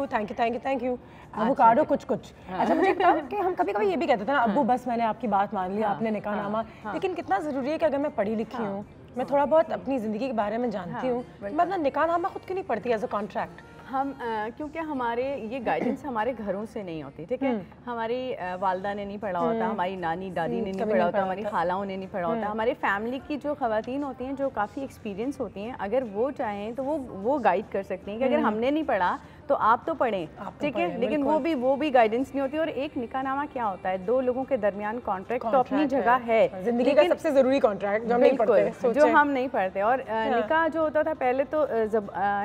you. एवोकाडो कुछ। अच्छा मुझे बताओ कि हम कभी कभी ये भी कहते थे ना, अब्बू बस मैंने आपकी बात मान ली, आपने निकाहनामा, लेकिन कितना ज़रूरी है कि अगर मैं पढ़ी लिखी हूँ, मैं थोड़ा बहुत अपनी ज़िंदगी के बारे में जानती हूँ, मैं अपना निकाहनामा खुद क्यों नहीं पढ़ती एज अ कॉन्ट्रैक्ट? हम क्योंकि हमारे ये गाइडेंस हमारे घरों से नहीं होती, ठीक है। हमारी वालदा ने नहीं पढ़ा होता, हमारी नानी दादी ने नहीं पढ़ा होता, हमारी खालाओं ने नहीं पढ़ा होता। हमारे फैमिली की जो ख़वातीन होती हैं जो काफ़ी एक्सपीरियंस होती हैं, अगर वो चाहें तो वो गाइड कर सकती हैं कि अगर हमने नहीं पढ़ा तो आप तो पढ़ें, ठीक है, लेकिन वो भी गाइडेंस नहीं होती। और एक निकाहनामा क्या होता है, दो लोगों के दरमियान कॉन्ट्रैक्ट तो अपनी जगह है, जिंदगी का सबसे ज़रूरी कॉन्ट्रैक्ट जो हम नहीं पढ़ते, जो हम नहीं पढ़ते। और निकाह जो होता था पहले तो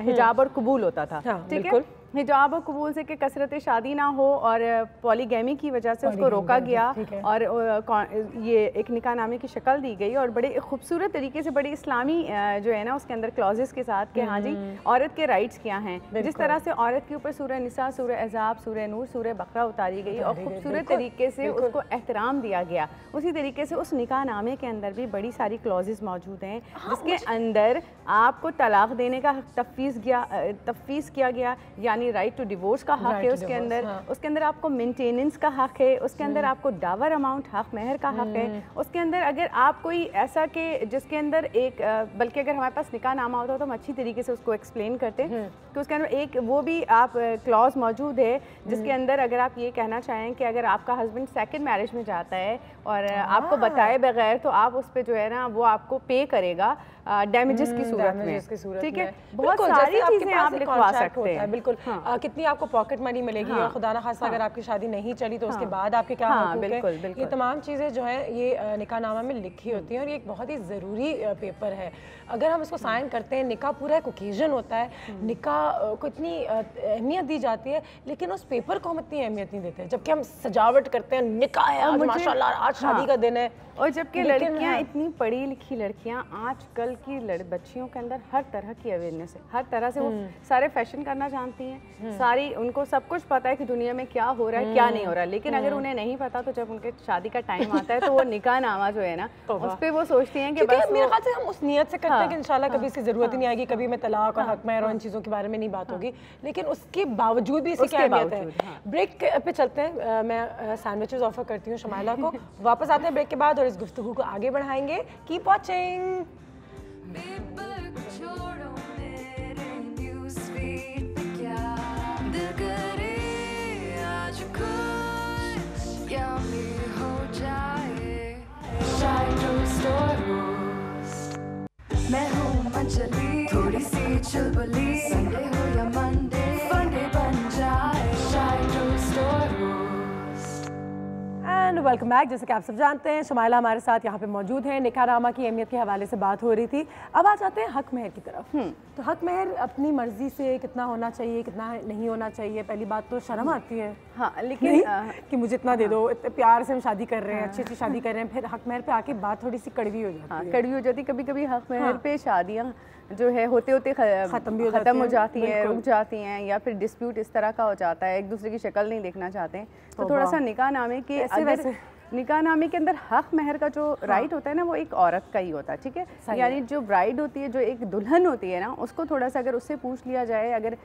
हिजाब और कबूल होता था, ठीक है। हिजाब और कबूल से कि कसरत शादी ना हो और पॉलीगैमी की वजह से उसको रोका गया और ये एक निकाहनामे की शक्ल दी गई और बड़े खूबसूरत तरीके से, बड़ी इस्लामी जो है ना उसके अंदर क्लॉजेस के साथ कि हाँ जी औरत के राइट्स क्या हैं। जिस तरह से औरत के ऊपर सूरह निसा, सूरह अहज़ाब, सूरह नूर, सूरह बकरा उतारी गई और खूबसूरत तरीके से उसको एहतराम दिया गया, उसी तरीके से उस निकाहनामे के अंदर भी बड़ी सारी क्लॉजेस मौजूद हैं जिसके अंदर आपको तलाक देने का तफवीज़ किया गया, यानी यानी राइट टू डिवोर्स का हक है उसके अंदर, उसके अंदर आपको मेंटेनेंस का हक है, उसके अंदर आपको डावर अमाउंट हक महर का हक है, उसके अंदर अगर आप कोई ऐसा कि जिसके अंदर एक बल्कि अगर हमारे पास निकाह नामा होता तो हम अच्छी तरीके से उसको एक्सप्लेन करते हैं कि उसके अंदर एक वो भी आप क्लॉज मौजूद है जिसके अंदर अगर आप ये कहना चाहें कि अगर आपका हस्बैंड सेकंड मैरिज में जाता है और आपको बताए बगैर तो आप उस पर जो है ना वो आपको पे करेगा डैमेजेस की सूरत में, ठीक है। बहुत सारी चीजें आप लिखवा सकते हैं, बिल्कुल। कितनी आपको पॉकेट मनी मिलेगी और खुदा ना खास्ता अगर आपकी शादी नहीं चली तो उसके बाद आपके क्या हकूक हैं, ये तमाम चीज़ें जो है ये निकाहनामा में लिखी होती हैं और ये एक बहुत ही ज़रूरी पेपर है। अगर हम इसको साइन करते हैं, निकाह पूरा एक ओकेजन होता है, निकाह को इतनी अहमियत दी जाती है, लेकिन उस पेपर को हम इतनी अहमियत नहीं देते, जबकि हम सजावट करते हैं, निकाह है आज माशाल्लाह आज शादी का दिन है। और जबकि लड़कियां इतनी पढ़ी लिखी लड़कियां आजकल की बच्चियों के अंदर हर तरह की अवेयरनेस है, हर तरह से वो सारे फैशन करना जानती हैं, सारी उनको सब कुछ पता है कि दुनिया में क्या हो रहा है क्या नहीं हो रहा है, लेकिन अगर उन्हें नहीं पता तो जब उनके शादी का टाइम आता है तो वो निकाह नामा जो है ना उस पर वो सोचती हैं कि बस मेरे ख्याल से हम उस नियत से करते हैं कि इंशाल्लाह कभी इसकी जरूरत ही नहीं आएगी, कभी मैं तलाक और हक महर और इन चीज़ों के बारे में नहीं बात होगी, लेकिन उसके बावजूद भी इसकी अहमियत है। ब्रेक पे चलते हैं, मैं सैंडविचेस ऑफर करती हूँ शमाइला को, वापस आते हैं ब्रेक के बाद और इस गुफ्तगू को आगे बढ़ाएंगे। Keep watching. मैं हूँ अंजलि, थोड़ी सी चुलबुली, संडे हो या मंडे फंडे बन जाए, शायद स्टोर एंड वेलकम बैक। जैसे कि आप सब जानते हैं शमाइला हमारे साथ यहाँ पे मौजूद है। निकाहनामा की अहमियत के हवाले से बात हो रही थी, अब आ जाते हैं हक महर की तरफ। तो हक महर अपनी मर्जी से कितना होना चाहिए कितना नहीं होना चाहिए, पहली बात तो शर्म आती है हाँ, लेकिन कि मुझे इतना दे दो, इतने प्यार से हम शादी कर रहे हैं, अच्छी अच्छी शादी कर रहे हैं, फिर हक महर पे आके बात थोड़ी सी कड़वी हो जाती है। कड़वी हो जाती है, कभी कभी हक महर पे शादियाँ जो है होते होते ख़त्म हो जाती हैं, रुक जाती हैं, या फिर डिस्प्यूट इस तरह का हो जाता है, एक दूसरे की शक्ल नहीं देखना चाहते हैं, तो थोड़ा सा निकाहनामे के निकाहनामे के अंदर हक महर का जो राइट होता है ना वो एक औरत का ही होता है, ठीक है। यानी जो ब्राइड होती है, जो एक दुल्हन होती है ना, उसको थोड़ा सा अगर उससे पूछ लिया जाए, अगर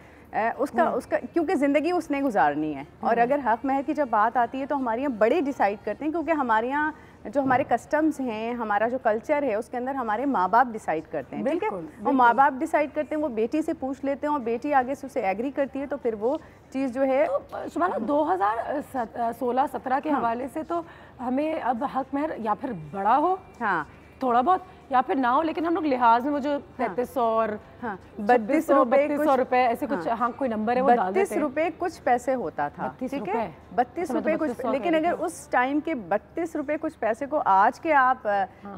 उसका क्योंकि ज़िंदगी उसने गुजारनी है, और अगर हक महर की जब बात आती है तो हमारे यहाँ बड़े डिसाइड करते हैं, क्योंकि हमारे यहाँ जो हमारे कस्टम्स हैं, हमारा जो कल्चर है, उसके अंदर हमारे माँ बाप डिसाइड करते हैं, ठीक है। और माँ बाप डिसाइड करते हैं, वो बेटी से पूछ लेते हैं और बेटी आगे से उसे एग्री करती है, तो फिर वो चीज़ जो है तो सुबह 2016-17 के हवाले से तो हमें अब हक महर या फिर बड़ा हो, हाँ थोड़ा बहुत, या फिर ना हो, लेकिन हम लोग लिहाज में वो जो 3300 और 3200 रुपए ऐसे कुछ, हाँ कोई नंबर है वो डाल देते हैं। 32 रुपए कुछ पैसे होता था, ठीक है, 32 रुपए कुछ, लेकिन अगर उस टाइम के 32 रुपए कुछ पैसे को आज के आप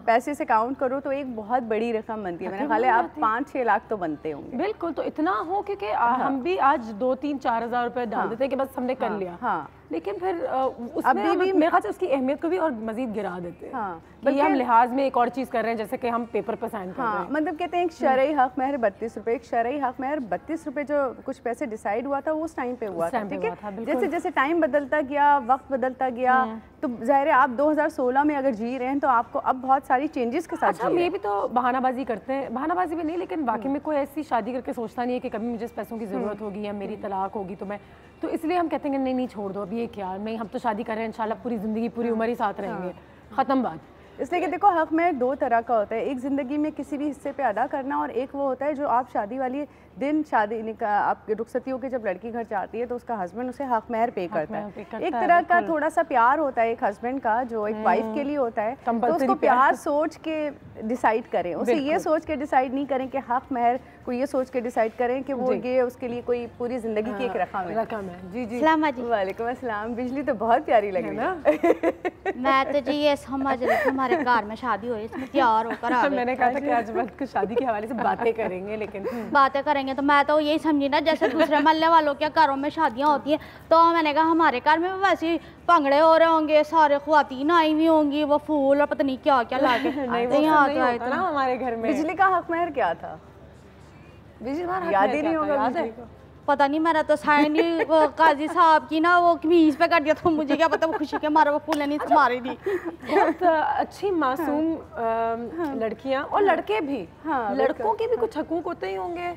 पैसे से काउंट करो तो एक बहुत बड़ी रकम बनती है। मैंने ख्याल है आप 5-6 लाख तो बनते होंगे। बिल्कुल, तो इतना हो क्योंकि हम भी आज 2-3-4 हज़ार रुपए डाल देते हैं कि बस हमने कर लिया, हाँ, लेकिन फिर अभी भी मेरे ख्याल से उसकी अहमियत को भी और मजीद गिरा देते हैं, हाँ, कि हम लिहाज में एक और चीज़ कर रहे हैं, जैसे कि हम पेपर पर साइन कर रहे हैं। मतलब कहते हैं एक शरई हक महर 32 रुपए, एक शरई हक महर 32 रुपए जो कुछ पैसे डिसाइड हुआ था वो उस टाइम पे हुआ था, ठीक है। जैसे जैसे टाइम बदलता गया, वक्त बदलता गया, तो जाहिर है आप 2016 में अगर जी रहे हैं तो आपको अब बहुत सारी चेंजेस के साथ हम ये भी तो बहानाबाजी करते हैं, बहानाबाजी भी नहीं, लेकिन वाकई में कोई ऐसी शादी करके सोचता नहीं है कि कभी मुझे पैसों की ज़रूरत होगी या मेरी तलाक होगी, तो मैं तो इसलिए हम कहते हैं नहीं छोड़ दो, अभी ये क्या, नहीं हम तो शादी कर रहे हैं, इंशाल्लाह पूरी ज़िंदगी पूरी उम्र ही साथ रहेंगे, ख़त्म बात। इसलिए कि देखो हक महर 2 तरह का होता है, एक ज़िंदगी में किसी भी हिस्से पे अदा करना, और एक वो होता है जो आप शादी वाली दिन शादी आप रुखसतियों के जब लड़की घर जाती है तो उसका हस्बैंड उसे हक महर पे करता है। एक तरह का थोड़ा सा प्यार होता है एक हस्बैंड का जो एक वाइफ के लिए होता है, तो उसको प्यार सोच के डिसाइड करें, उसे ये सोच के डिसाइड नहीं करें कि हक महर को ये सोच के डिसाइड करें कि वो ये उसके लिए कोई पूरी जिंदगी की एक रकम है। जी जी, वालेकुम अस्सलाम। बिजली तो बहुत प्यारी लगी ना। मैं तो जी ये समझ रही थी हमारे घर में शादी हो रही है, इसमें तैयार होकर आ गए। मैंने कहा था कि आज कुछ शादी के हवाले से बातें करेंगे, लेकिन बातें करेंगे तो मैं तो यही समझी ना जैसे दूसरे मोहल्ले वालों के घरों में शादियां होती हैं, तो मैंने कहा हमारे घर में वैसे भंगड़े हो रहे होंगे, सारे ख्वातीन आई हुई होंगी, वो फूल और पता नहीं क्या क्या लाके ना हमारे घर में। बिजली का हक महर क्या था? बिजली याद ही नहीं होगा, पता नहीं, मेरा तो साइन ही काजी साहब की ना वो कमीज पे कर दिया, तो मुझे क्या पता, वो खुशी के मारे वो फूल नहीं थमा रही थी। बहुत अच्छी मासूम लड़कियां और लड़के भी, लड़कों के भी कुछ हकूक होते ही होंगे,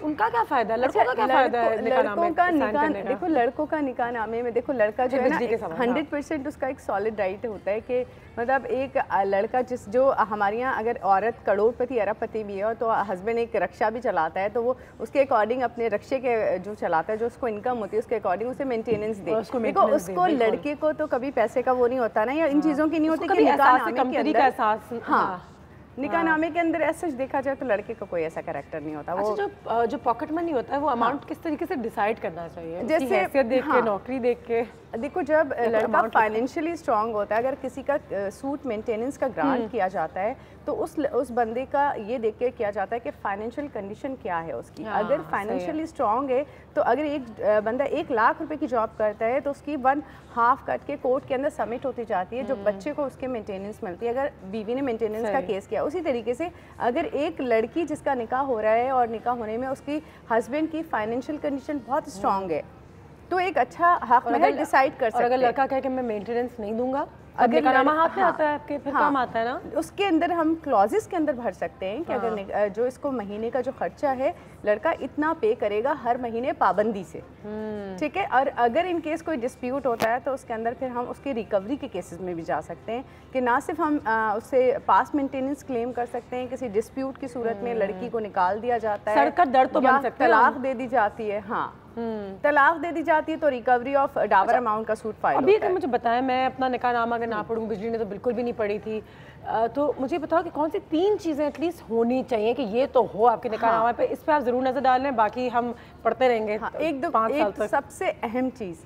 उनका क्या फायदा, लड़कों का क्या फायदा है लड़कों का निकाह? देखो लड़कों का निकाह नामे में देखो लड़का जो है ना 100% उसका एक सॉलिड राइट होता है कि मतलब एक लड़का जो हमारे यहाँ अगर औरत करोड़पति अरबपति भी है तो हस्बैंड एक रक्षा भी चलाता है तो वो उसके अकॉर्डिंग अपने रक्षे के जो चलाता है जो उसको इनकम होती है उसके अकॉर्डिंग उसे मेंटेनेंस दे। देखो उसको लड़के को तो कभी पैसे का वो नहीं होता ना या इन चीज़ों की नहीं होती कि निकाहनामे के अंदर ऐसा देखा जाए तो लड़के का कोई ऐसा कैरेक्टर नहीं होता। वो जो पॉकेट मनी होता है वो अमाउंट किस तरीके से डिसाइड करना चाहिए, जैसे हैसियत देख के, नौकरी देख के? देखो जब लड़का फाइनेंशियली स्ट्रांग होता है, अगर किसी का सूट मेंटेनेंस का ग्रांट किया जाता है तो उस बंदे का ये देख के किया जाता है कि फाइनेंशियल कंडीशन क्या है उसकी। अगर फाइनेंशियली स्ट्रांग है तो अगर एक बंदा 1 लाख रुपए की जॉब करता है तो उसकी 1/2 कट के कोर्ट के अंदर सबमिट होती जाती है जो बच्चे को उसके मेंटेनेंस मिलती है अगर बीवी ने मेंटेनेंस का केस किया। उसी तरीके से अगर एक लड़की जिसका निकाह हो रहा है और निकाह होने में उसकी हस्बैंड की फाइनेंशियल कंडीशन बहुत स्ट्रांग है तो एक अच्छा हक महल डिसाइड कर सकते हैं। अगर लड़का कहे कि मैं मेंटेनेंस नहीं दूंगा, अगर निकाहनामा हाथ में आता है आपके, फिर काम आता है ना, उसके अंदर हम क्लॉजेस के अंदर भर सकते हैं कि अगर जो इसको महीने का जो खर्चा है लड़का इतना पे करेगा हर महीने पाबंदी से, ठीक है। और अगर इन केस कोई डिस्प्यूट होता है तो उसके अंदर फिर हम उसकी रिकवरी के केसेस में भी जा सकते हैं कि ना सिर्फ हम उससे पास मेंटेनेंस क्लेम कर सकते हैं, किसी डिस्प्यूट की सूरत में लड़की को निकाल दिया जाता है, सर का दर्द तो बन सकता है, तलाक दे दी जाती है, हाँ तलाक दे दी जाती है तो रिकवरी ऑफ डावर अमाउंट का सूट फाइल। अभी अगर मुझे बताएं, मैं अपना निकाहनामा अगर ना पढ़ूँ, बिजली ने तो बिल्कुल भी नहीं पढ़ी थी, तो मुझे बताओ कि कौन सी 3 चीज़ें एटलीस्ट होनी चाहिए कि ये तो हो आपके निकाहनामा पे, इस पे आप जरूर नजर डाल लें, बाकी हम पढ़ते रहेंगे। एक 5 साल तक। सबसे अहम चीज़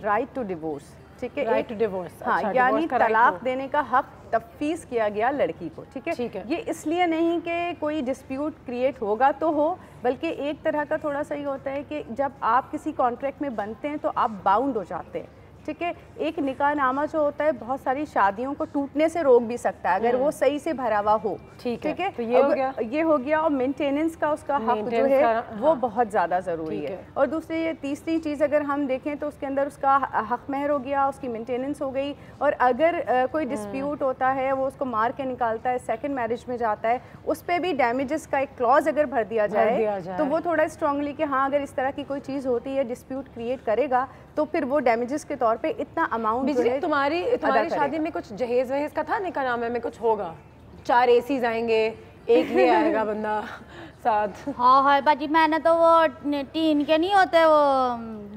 राइट टू डिवोर्स, ठीक है, राइट टू डिवोर्स, हाँ, यानी तलाक देने का हक तफवीज़ किया गया लड़की को, ठीक है। ये इसलिए नहीं कि कोई डिस्प्यूट क्रिएट होगा तो हो, बल्कि एक तरह का थोड़ा सा ये होता है कि जब आप किसी कॉन्ट्रैक्ट में बनते हैं तो आप बाउंड हो जाते हैं, ठीक है। एक निकाहनामा जो होता है बहुत सारी शादियों को टूटने से रोक भी सकता है अगर वो सही से भरा हुआ हो, ठीक है। तो ये हो गया। और मेंटेनेंस का उसका हक जो है वो बहुत ज़्यादा ज़रूरी है। और दूसरी ये तीसरी चीज़ अगर हम देखें तो उसके अंदर उसका हक महर हो गया, उसकी मेंटेनेंस हो गई। और अगर कोई डिस्प्यूट होता है वो उसको मार के निकालता है, सेकेंड मैरिज में जाता है, उस पर भी डैमेजेस का एक क्लॉज अगर भर दिया जाए तो वो थोड़ा स्ट्रांगली कि हाँ अगर इस तरह की कोई चीज़ होती है डिस्प्यूट क्रिएट करेगा तो फिर वो डैमेजेस के तौर पे इतना अमाउंट। बिजली तुम्हारी शादी में कुछ जहेज वहेज का था निकाहनामे में, कुछ होगा? 4 एसीज आएंगे, एक ये आएगा बंदा साथ। हाँ बाजी, मैंने तो वो टीन के नहीं होते वो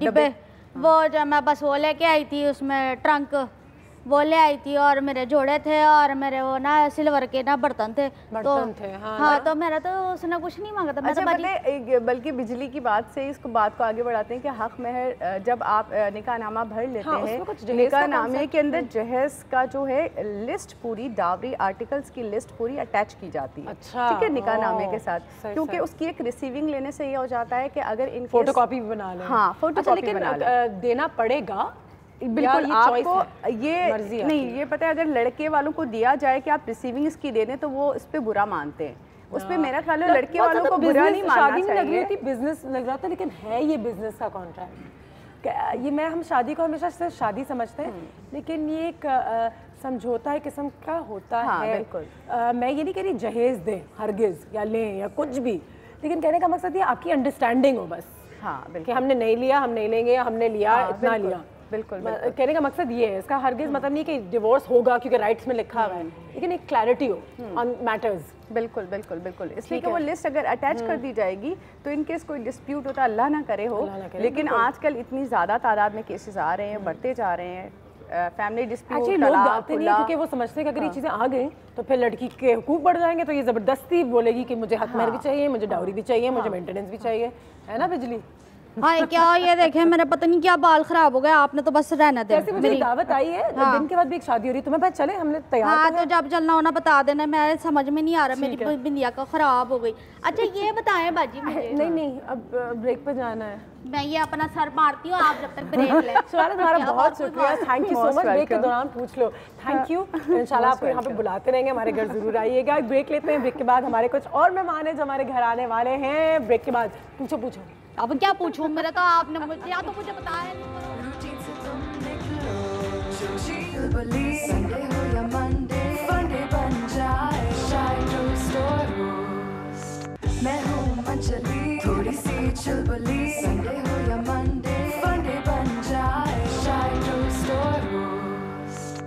डिब्बे, वो जब मैं बस वो लेके आई थी, उसमें ट्रंक वो ले आई थी और मेरे जोड़े थे और मेरे वो ना सिल्वर के ना बर्तन थे, हाँ तो मेरा तो उसने कुछ नहीं मांगा था। मैं अच्छा, तो बल्कि बिजली की बात से इसको बात को आगे बढ़ाते हैं कि हक महर जब आप निकाहनामा भर लेते हैं, निकाहनामे के अंदर जहेज का जो है लिस्ट पूरी, डावरी आर्टिकल्स की लिस्ट पूरी अटैच की जाती है, ठीक है, निकाहनामे के साथ, क्योंकि उसकी एक रिसीविंग लेने से ये हो जाता है कि अगर इन फोटोकॉपी भी बना लें, हाँ फोटोकॉपी बना लें, देना पड़ेगा बिल्कुल आपको। ये नहीं, ये पता है अगर लड़के वालों को दिया जाए कि आप रिसीविंग इसकी दे दें तो वो इस पे बुरा मानते हैं, उस पे मेरा ख्याल है लड़के वालों को बुरा नहीं मानना चाहिए। शादी लग रही थी, बिजनेस लग रहा था, लेकिन है ये बिजनेस का कॉन्ट्रैक्ट। ये हम शादी को हमेशा सिर्फ शादी समझते हैं, लेकिन ये एक समझौता किस्म का होता है। बिल्कुल मैं ये नहीं कह रही जहेज दें हरगिज या लें या कुछ भी, लेकिन कहने का मकसद ये आपकी अंडरस्टैंडिंग हो बस, हाँ कि हमने नहीं लिया, हम नहीं लेंगे, हमने लिया इतना लिया। बिल्कुल कहने का मकसद ये है, इसका हरगिज मतलब नहीं कि डिवोर्स होगा क्योंकि राइट्स में लिखा हुआ है, लेकिन एक क्लैरिटी हो ऑन मैटर्स। बिल्कुल बिल्कुल बिल्कुल, इसलिए कि वो लिस्ट अगर अटैच कर दी जाएगी तो इन केस कोई डिस्प्यूट होता, अल्लाह ना करे हो, लेकिन आजकल इतनी ज़्यादा तादाद में केसेस आ रहे हैं, बढ़ते जा रहे हैं, फैमिली डिस्प्यूट। लोग आते नहीं क्योंकि वो समझते हैं कि अगर ये चीज़ें आ गई तो फिर लड़की के हुकूक बढ़ जाएंगे, तो ये ज़बरदस्ती बोलेगी कि मुझे हक महर भी चाहिए, मुझे डाउरी भी चाहिए, मुझे मेंटेनेंस भी चाहिए, है ना बिजली? हाँ क्या ये देखें मेरे पता नहीं क्या बाल खराब हो गए, आपने तो बस रहना दे। मेरी दावत आई है, दिन के बाद भी एक शादी हो रही है, तुम्हें पता चले हमने तैयार। हाँ तो जब चलना होना बता देना, मैं समझ में नहीं आ रहा, मेरी बिंदिया का खराब हो गई। अच्छा ये बताएं बाजी मुझे। नहीं अब ब्रेक पे जाना है, मैं ये अपना सर मारती हूँ, आप जब तक ब्रेक ले। सुहाना तुम्हारा बहुत शुक्रिया, thank you so much. Break के दौरान पूछ लो, थैंक यू। इंशाल्लाह आपको यहाँ पे बुलाते रहेंगे, हमारे घर जरूर आइएगा। ब्रेक लेते हैं, ब्रेक के बाद हमारे कुछ और मेहमान हैं जो हमारे घर आने वाले हैं। ब्रेक के बाद पूछो अब क्या पूछूं, मेरा तो आपने या तो मुझे बताया संडे हो या मंडे, फंडे बन जाए, शायद मैं हूँ मंचली, थोड़ी सी चुलबुली संडे हो या मंडे फंडे बन जाए चाय टोस्ट और roast.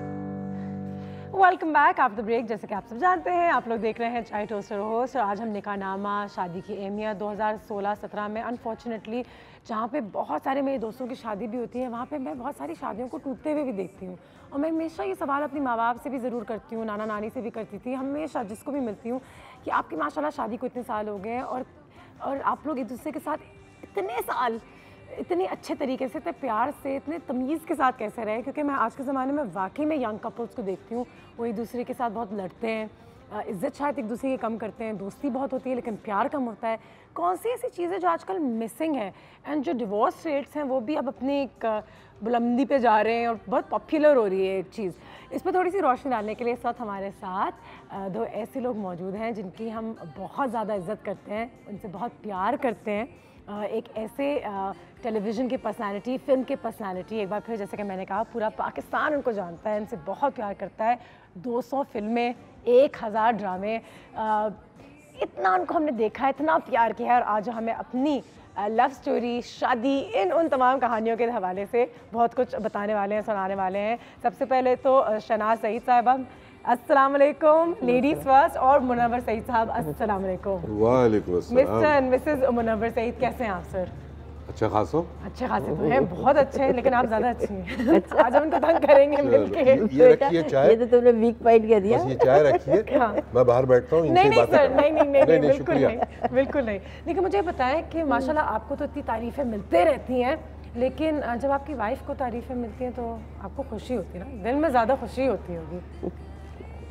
Welcome back after break. जैसे कि आप सब जानते हैं, आप लोग देख रहे हैं चाय टोस्ट और होस्ट, और आज हम निकाहनामा शादी की अहमियत 2016-17 में अनफॉर्चुनेटली जहाँ पे बहुत सारे मेरे दोस्तों की शादी भी होती है, वहाँ पे मैं बहुत सारी शादियों को टूटते हुए भी देखती हूँ। और मैं हमेशा ये सवाल अपनी माँ बाप से भी ज़रूर करती हूँ, नाना नानी से भी करती थी, हमेशा जिसको भी मिलती हूँ कि आपकी माशाल्लाह शादी को इतने साल हो गए हैं और आप लोग एक दूसरे के साथ इतने साल इतने अच्छे तरीके से, इतने प्यार से, इतने तमीज़ के साथ कैसे रहे। क्योंकि मैं आज के ज़माने में वाकई में यंग कपल्स को देखती हूँ, वो एक दूसरे के साथ बहुत लड़ते हैं, इज़्ज़त शायद एक दूसरे की कम करते हैं, दोस्ती बहुत होती है लेकिन प्यार कम होता है। कौन सी ऐसी चीज़ें जो आजकल मिसिंग है, एंड जो डिवोर्स रेट्स हैं वो भी अब अपनी एक बुलंदी पे जा रहे हैं और बहुत पॉपुलर हो रही है एक चीज़। इस पर थोड़ी सी रोशनी डालने के लिए इस वक्त हमारे साथ दो ऐसे लोग मौजूद हैं जिनकी हम बहुत ज़्यादा इज़्ज़त करते हैं, उनसे बहुत प्यार करते हैं। एक ऐसे टेलीविज़न की पर्सनालिटी, फिल्म की पर्सनालिटी, एक बार फिर जैसे कि मैंने कहा पूरा पाकिस्तान उनको जानता है, इनसे बहुत प्यार करता है। 200 फिल्में, 1000 ड्रामे, इतना उनको हमने देखा है, इतना प्यार किया है, और आज हमें अपनी लव स्टोरी, शादी, इन उन तमाम कहानियों के हवाले से बहुत कुछ बताने वाले हैं, सुनाने वाले हैं। सबसे पहले तो शहनाज सईद साहिबा, अस्सलाम वालेकुम। Ladies first. और मुनव्वर सईद साहब, अस्सलाम वालेकुम। वालेकुम अस्सलाम। Mr and Mrs Munawwar Saeed, कैसे हैं आप सर? अच्छा खासा। अच्छे खासे तो हैं, बहुत अच्छे हैं, लेकिन आप ज़्यादा अच्छी हैं। आज हम उनको तंग करेंगे मिलके। ये रखिए चाय। ये तो तुमने वीक पॉइंट कह दिया। बस ये चाय रखिए, मैं बाहर बैठता हूँ। नहीं नहीं सर, नहीं बिल्कुल नहीं, बिल्कुल नहीं। लेकिन मुझे बताएं कि माशाल्लाह आपको तो इतनी तारीफ़ें मिलते रहती हैं, लेकिन जब आपकी वाइफ को तारीफ़ें मिलती हैं तो आपको खुशी होती है ना, दिल में ज़्यादा खुशी होती होगी।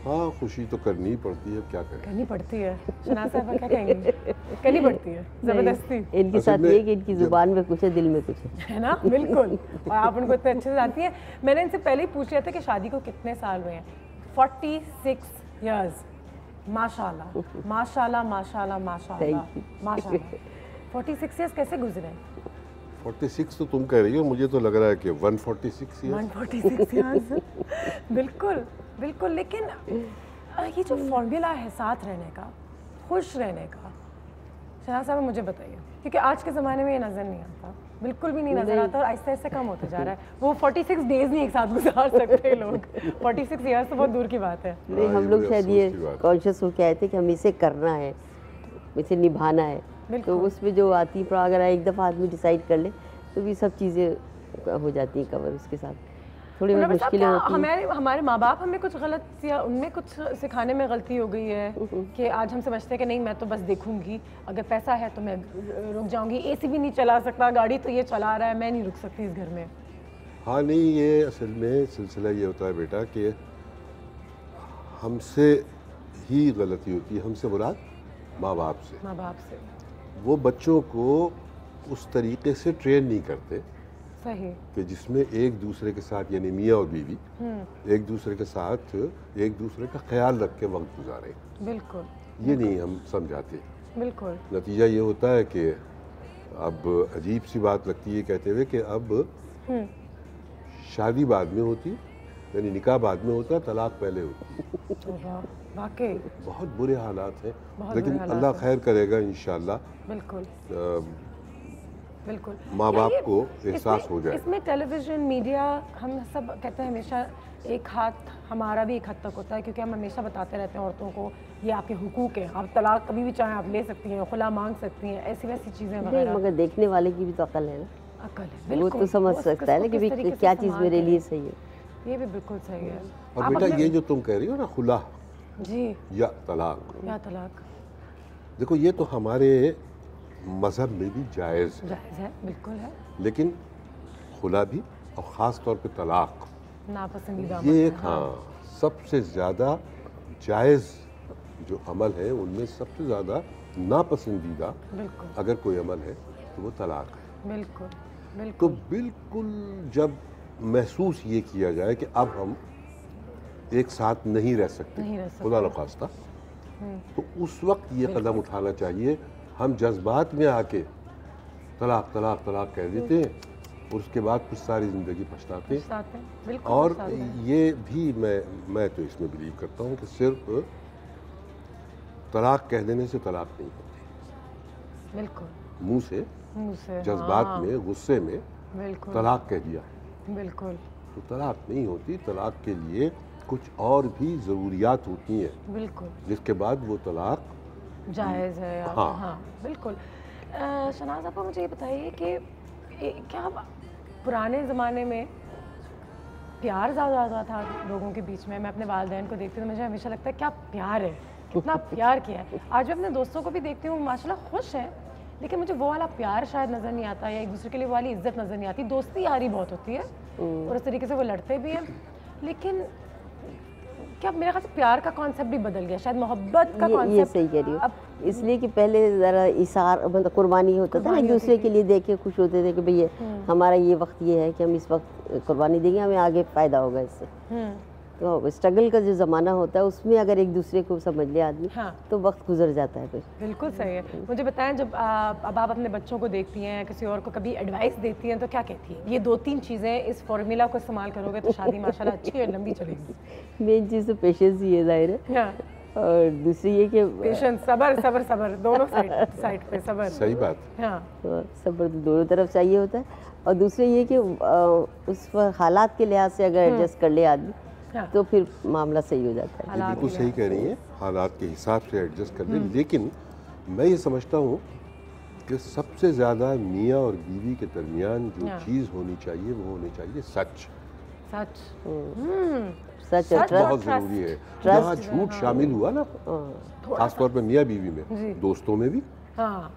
हाँ, खुशी तो करनी ही पड़ती है, क्या करें। करनी पड़ती है। शहनाज साहिबा क्या कहेंगे? करनी पड़ती है ज़बरदस्ती। इनके साथ ये कि इनकी ज़ुबान में कुछ है, दिल में कुछ है ना, बिल्कुल। और आप उनको इतने अच्छे से जानती हैं। मैंने इनसे पहले ही पूछ लिया था कि शादी को कितने साल हुए हैं। 46 ईयर्स। माशाल्लाह माशाल्लाह माशाल्लाह माशाल्लाह माशाल्लाह। 46 ईयर्स कैसे गुजरे? 46 तो तुम कह रही हो, मुझे तो लग रहा है कि 146 ईयर्स। बिल्कुल बिल्कुल। लेकिन ये जो फॉर्मूला है साथ रहने का, खुश रहने का, शहनाज साहब मुझे बताइए, क्योंकि आज के ज़माने में ये नज़र नहीं आता, बिल्कुल भी नहीं नज़र आता, और आहिस्ता आहिस्ता कम होता जा रहा है। वो 46 डेज नहीं एक साथ गुजार सकते लोग। 46 ईयर्स तो बहुत दूर की बात है। नहीं, हम लोग शायद ये कॉन्शियस हो के आए थे कि हमें इसे करना है, इसे निभाना है, तो उसमें जो आती है, अगर एक दफ़ा आदमी डिसाइड कर ले तो भी सब चीज़ें हो जाती हैं कवर। उसके साथ थोड़ी बहुत मुश्किलें होती हैं। हमारे माँ बाप हमें कुछ गलत या उनमें कुछ सिखाने में गलती हो गई है कि आज हम समझते हैं कि नहीं, मैं तो बस देखूंगी, अगर पैसा है तो मैं रुक जाऊंगी, एसी भी नहीं चला सकता, गाड़ी तो ये चला रहा है, मैं नहीं रुक सकती इस घर में। हाँ नहीं, ये असल में सिलसिला ये होता है बेटा कि हमसे ही गलती होती है, हमसे मुराद माँ बाप से। वो बच्चों को उस तरीके से ट्रेन नहीं करते कि जिसमें एक दूसरे के साथ, यानी मियाँ और बीवी एक दूसरे के साथ एक दूसरे का ख्याल रख के वक्त गुजारे। बिल्कुल। ये नहीं हम समझाते। बिल्कुल। नतीजा ये होता है कि अब अजीब सी बात लगती है कहते हुए कि अब शादी बाद में होती, यानी निकाह बाद में होता, तलाक पहले होती। वाकई बहुत बुरे हालात हैं, लेकिन अल्लाह खैर करेगा इंशाल्लाह। बिल्कुल बिल्कुल। माँ बाप को एहसास हो जाए। इसमें टेलीविज़न, मीडिया, हम सब कहते हैं हमेशा एक हाथ हमारा भी एक हद तक होता है, क्योंकि हम हमेशा बताते रहते हैं औरतों को ये आपके हुकूक है, आप तलाक कभी भी चाहें आप ले सकती हैं, खुला मांग सकती हैं, ऐसी वैसी चीज़ें वगैरह। मगर देखने वाले की भी तो अकल है ना, अकल है, वो तो समझ सकता है ना कि क्या चीज़ मेरे लिए सही है। ये भी बिल्कुल सही है। और बेटा ये जो तुम कह रही हो ना, खुला जी या तलाक, देखो ये तो हमारे मज़हब में भी जायज़ है, बिल्कुल है, लेकिन खुला भी, और ख़ास तौर पे तलाक नापसंदीदा ये हाँ सबसे ज़्यादा जायज़ जो अमल है, उनमें सबसे ज़्यादा नापसंदीदा अगर कोई अमल है तो वो तलाक है। बिल्कुल। तो बिल्कुल जब महसूस ये किया जाए कि अब हम एक साथ नहीं रह सकते, खुदा न खास्ता, तो उस वक्त ये कदम उठाना चाहिए। हम जज्बात में आके तलाक तलाक तलाक कह देते हैं और उसके बाद फिर सारी ज़िंदगी पछताते हैं। और ये भी मैं तो इसमें बिलीव करता हूँ कि सिर्फ तलाक कह देने से तलाक नहीं होती, बिल्कुल मुंह से जज्बात में, गुस्से में तलाक कह दिया। बिल्कुल। तो तलाक नहीं होती, तलाक के लिए कुछ और भी ज़रूरियात होती हैं, बिल्कुल, जिसके बाद वो तलाक जायज़ है। हाँ बिल्कुल। शनाज़ आपा मुझे ये बताइए कि क्या पुराने ज़माने में प्यार ज़्यादा था लोगों के बीच में? मैं अपने वालिदैन को देखती हूँ तो मुझे हमेशा लगता है क्या प्यार है, कितना प्यार किया है। आज मैं अपने दोस्तों को भी देखती हूँ, माशाल्लाह खुश हैं, लेकिन मुझे वो वाला प्यार शायद नज़र नहीं आता, या एक दूसरे के लिए वो वाली इज्जत नज़र नहीं आती। दोस्ती यारी बहुत होती है और उस तरीके से वो लड़ते भी हैं, लेकिन क्या मेरे ख्याल से प्यार का कॉन्सेप्ट भी बदल गया, शायद मोहब्बत का कॉन्सेप्ट। ये सही कह रही हो, इसलिए कि पहले ज़रा इसार मतलब कुर्बानी होता था, एक दूसरे के लिए देख के खुश होते थे कि भैया हमारा ये वक्त ये है कि हम इस वक्त कुर्बानी देंगे, हमें आगे फ़ायदा होगा इससे। तो स्ट्रगल का जो ज़माना होता है उसमें अगर एक दूसरे को समझ ले आदमी, तो वक्त गुजर जाता है फिर। बिल्कुल सही है। मुझे बताएं, जब अब आप अपने बच्चों को देखती हैं, किसी और को कभी एडवाइस देती हैं, तो क्या कहती हैं? ये 2-3 चीज़ें, इस फॉर्मूला को इस्तेमाल करोगे तो शादी माशाल्लाह अच्छी और लंबी चलेगी। मेन चीज़ तो पेशेंस ही है, जाहिर है। और दूसरी ये कि पेशेंस, सबर सबर सबर, दोनों साइड पे सबर। सही बात। हाँ, सबर तो दोनों तरफ चाहिए होता है। और दूसरे ये कि उस हालात के लिहाज से अगर एडजस्ट कर ले आदमी, तो फिर मामला सही हो जाता है। बिल्कुल सही कह रही हैं, हालात के हिसाब से एडजस्ट कर ले। लेकिन मैं ये समझता हूँ कि सबसे ज़्यादा मियाँ और बीवी के दरमियान जो चीज़ होनी चाहिए वो होनी चाहिए सच। सच बहुत ज़रूरी है। जहाँ झूठ शामिल हुआ ना, खासतौर पर मियाँ बीवी में, दोस्तों में भी,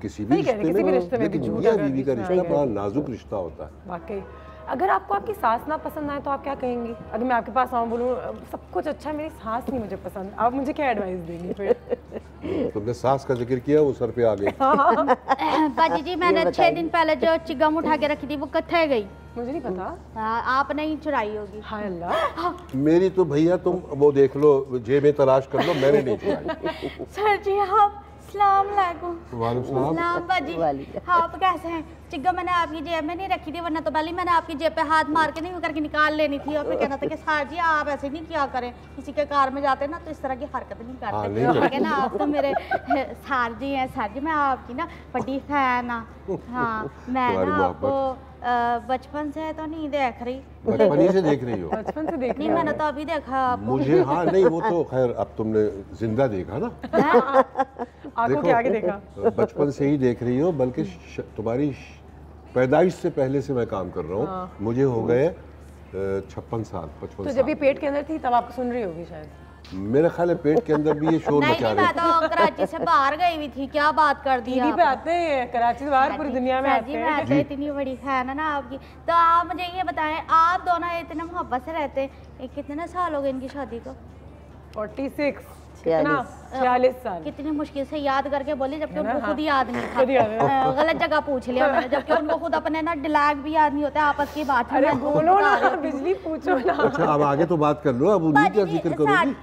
किसी भी रिश्ते में, लेकिन मियाँ बीवी का रिश्ता बड़ा नाजुक रिश्ता होता है। वाकई। अगर आपको आपकी सास ना पसंद आए तो आप क्या कहेंगी? अगर मैं आपके पास आऊँ, बोलूँ सब कुछ अच्छा, मेरी सास नहीं मुझे पसंद, आप मुझे क्या एडवाइस देंगी फिर? तुमने सास का जिक्र किया, वो सर पे आ गई। बाजी जी, मैंने 6 दिन पहले जो चिगम उठा के रखी थी वो कत्थे गई? मुझे नहीं पता। आपने ही चुराई होगी। हाय अल्लाह। मेरी तो भैया तुम वो देख लो, जेब में तलाश कर लो, मैंने नहीं चुराई। सर जी आप सलाम अलैकुम। वालेकुम सलाम बाजी, आप कैसे हैं? चिग्गा मैंने आपकी जेब में नहीं रखी थी, वरना तो पहले मैंने आपकी जेब पे हाथ मार के नहीं करके निकाल लेनी थी, और फिर कहना था कि सर जी आप ऐसे नहीं किया करें, किसी के कार में जाते ना तो इस तरह की हरकत नहीं करते। ना आप तो मेरे सर जी हैं। सर जी मैं आपकी ना बड़ी फैन हाँ, मैं ना आपको बचपन से तो नहीं देख रही। बचपन ही से देख रही हो? बचपन से देख रही नहीं, मैंने तो अभी देखा आपको। मुझे हाँ नहीं, वो तो खैर अब तुमने जिंदा देखा ना, आंखों के आगे देखा। बचपन से ही देख रही हो, बल्कि तुम्हारी पैदाइश से पहले से मैं काम कर रहा हूँ। मुझे हो गए 56 साल, 55 तो जब ये पेट के अंदर थी तब आपको सुन रही होगी शायद। मेरे ख्याल है पेट के अंदर भी ये शोर मचा रहे। मैं तो कराची से बाहर गई हुई थी, क्या बात कर दी। टीवी पे आते हैं कराची से बाहर, पूरी दुनिया में आते हैं। मैं इतनी बड़ी फैन है ना आपकी। तो आप मुझे ये बताएं, आप दोनों इतने मोहब्बत से रहते हैं, कितने साल हो गए इनकी शादी को? 46 साल। कितनी मुश्किल से याद करके बोली, जबकि उनको खुद याद नहीं था। गलत जगह पूछ लिया मैंने, जबकि उनको खुद अपने ना डिलैग भी याद नहीं होता। आपस की बात है, बोलो ना, बिजली पूछो ना। अच्छा अब आगे तो बात कर लो, अब उन्हीं का जिक्र करोगी।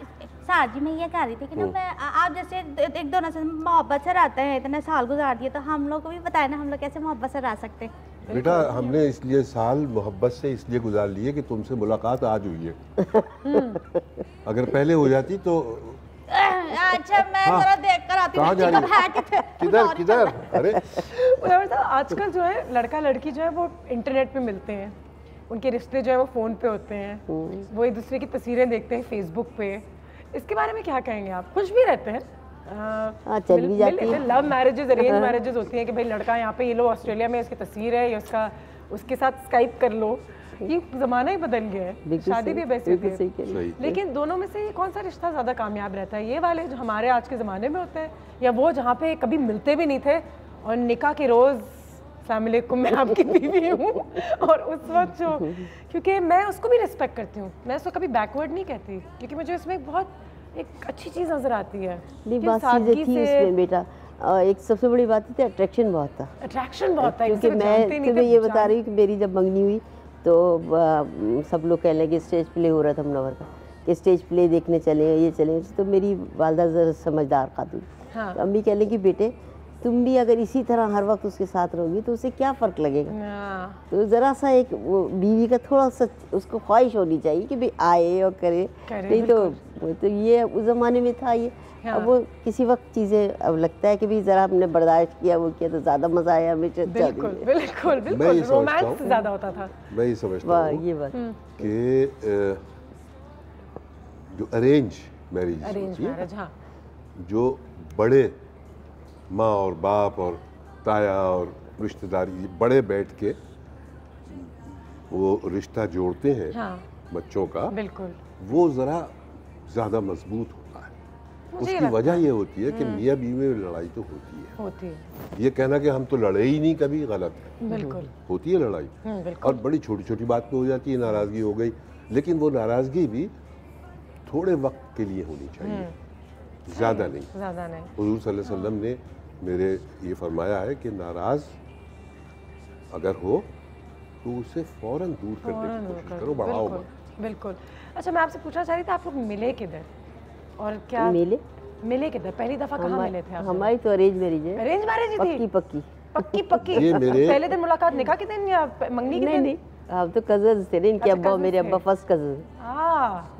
सर जी मैं ये कह रही थी कि ना, मैं आप जैसे एक दोनों से मोहब्बत से रहते हैं, इतने साल गुजार दिए, तो हम लोग को भी बताए ना हम लोग कैसे मोहब्बत से रह सकते हैं। बेटा हमने इसलिए साल मोहब्बत से इसलिए गुजार लिए कि तुमसे मुलाकात आज हुई है। अगर पहले हो जाती तो अच्छा मैं जरा देख कर आती हूँ। किधर किधर? अरे आजकल जो है लड़का लड़की जो है वो इंटरनेट पे मिलते हैं, उनके रिश्ते जो है वो फ़ोन पे होते हैं, वो एक दूसरे की तस्वीरें देखते हैं फेसबुक पे। इसके बारे में क्या कहेंगे आप? खुश भी रहते हैं? लव मैरिजेज, अरेंज मैरिजेज होती हैं कि भाई लड़का यहाँ पे, ये लो ऑस्ट्रेलिया में इसकी तस्वीर है, ये उसके साथ स्काइप कर लो। ये ज़माना ही बदल गया है, शादी भी वैसे होती है। लेकिन दोनों में से ये कौन सा रिश्ता ज़्यादा कामयाब रहता है? ये वाले जो हमारे आज के ज़माने में होते हैं, या वो जहाँ पे कभी मिलते भी नहीं थे और निकाह के रोज़ अस्सलाम वालेकुम मैं आपकी बीवी हूँ, और उस वक्त जो, क्योंकि मैं उसको भी रिस्पेक्ट करती हूँ, मैं उसको कभी बैकवर्ड नहीं कहती, क्योंकि मुझे उसमें बहुत एक अच्छी चीज़ नज़र आती है। सादगी से इसमें बेटा एक सबसे बड़ी बात थी, अट्रैक्शन बहुत था। अट्रैक्शन बहुत था, क्योंकि मैं तुम्हें ये बता रही हूँ कि मेरी जब मंगनी हुई तो सब लोग कहने लगे, स्टेज प्ले हो रहा था मुनव्वर का, कि स्टेज प्ले देखने चले, ये चले। तो मेरी वालदा ज़रा समझदार खातून, अम्मी कहने की बेटे तुम भी अगर इसी तरह हर वक्त उसके साथ रहोगी तो उसे क्या फ़र्क लगेगा। तो ज़रा सा एक वो बीवी का थोड़ा सा उसको ख्वाहिश होनी चाहिए कि भाई आए और करे नहीं तो ये उस ज़माने में था ये। अब वो किसी वक्त चीज़ें अब लगता है कि भाई ज़रा हमने बर्दाश्त किया वो किया तो ज़्यादा मज़ा आया हमें। बिल्कुल बिल्कुल बिल्कुल रोमांस ज़्यादा होता था। मैं ये समझता हूँ ये बात कि जो अरेंज मैरिज हाँ, जो बड़े माँ और बाप और ताया और रिश्तेदारी बड़े बैठ के वो रिश्ता जोड़ते हैं हाँ, बच्चों का बिल्कुल वो ज़रा ज़्यादा मजबूत होता है। उसकी वजह ये होती है कि मियाँ बीवी में लड़ाई तो होती है। ये कहना कि हम तो लड़े ही नहीं कभी गलत है। बिल्कुल होती है लड़ाई और बड़ी छोटी छोटी बात पे हो जाती है, नाराज़गी हो गई, लेकिन वो नाराज़गी भी थोड़े वक्त के लिए होनी चाहिए, ज़्यादा नहीं। हुज़ूर सल्लल्लाहु अलैहि वसल्लम ने मेरे ये फरमाया है कि नाराज़ अगर हो तो उसे फौरन दूर करने की कोशिश करो, बढ़ाओ मत। बिल्कुल। अच्छा मैं आपसे पूछना चाह रही थी आप लोग मिले किधर और क्या मिले किधर, पहली दफ़ा कहाँ मिले थे? हमारी तो अरेंज मैरिज है। अरेंज मैरिज थी? पक्की ये मेरे पहले दिन मुलाकात निकाह के दिन या मंगनी के दिन? नहीं हम तो कजन्स थे, इनके अब्बा और मेरे अब्बा फर्स्ट कजन।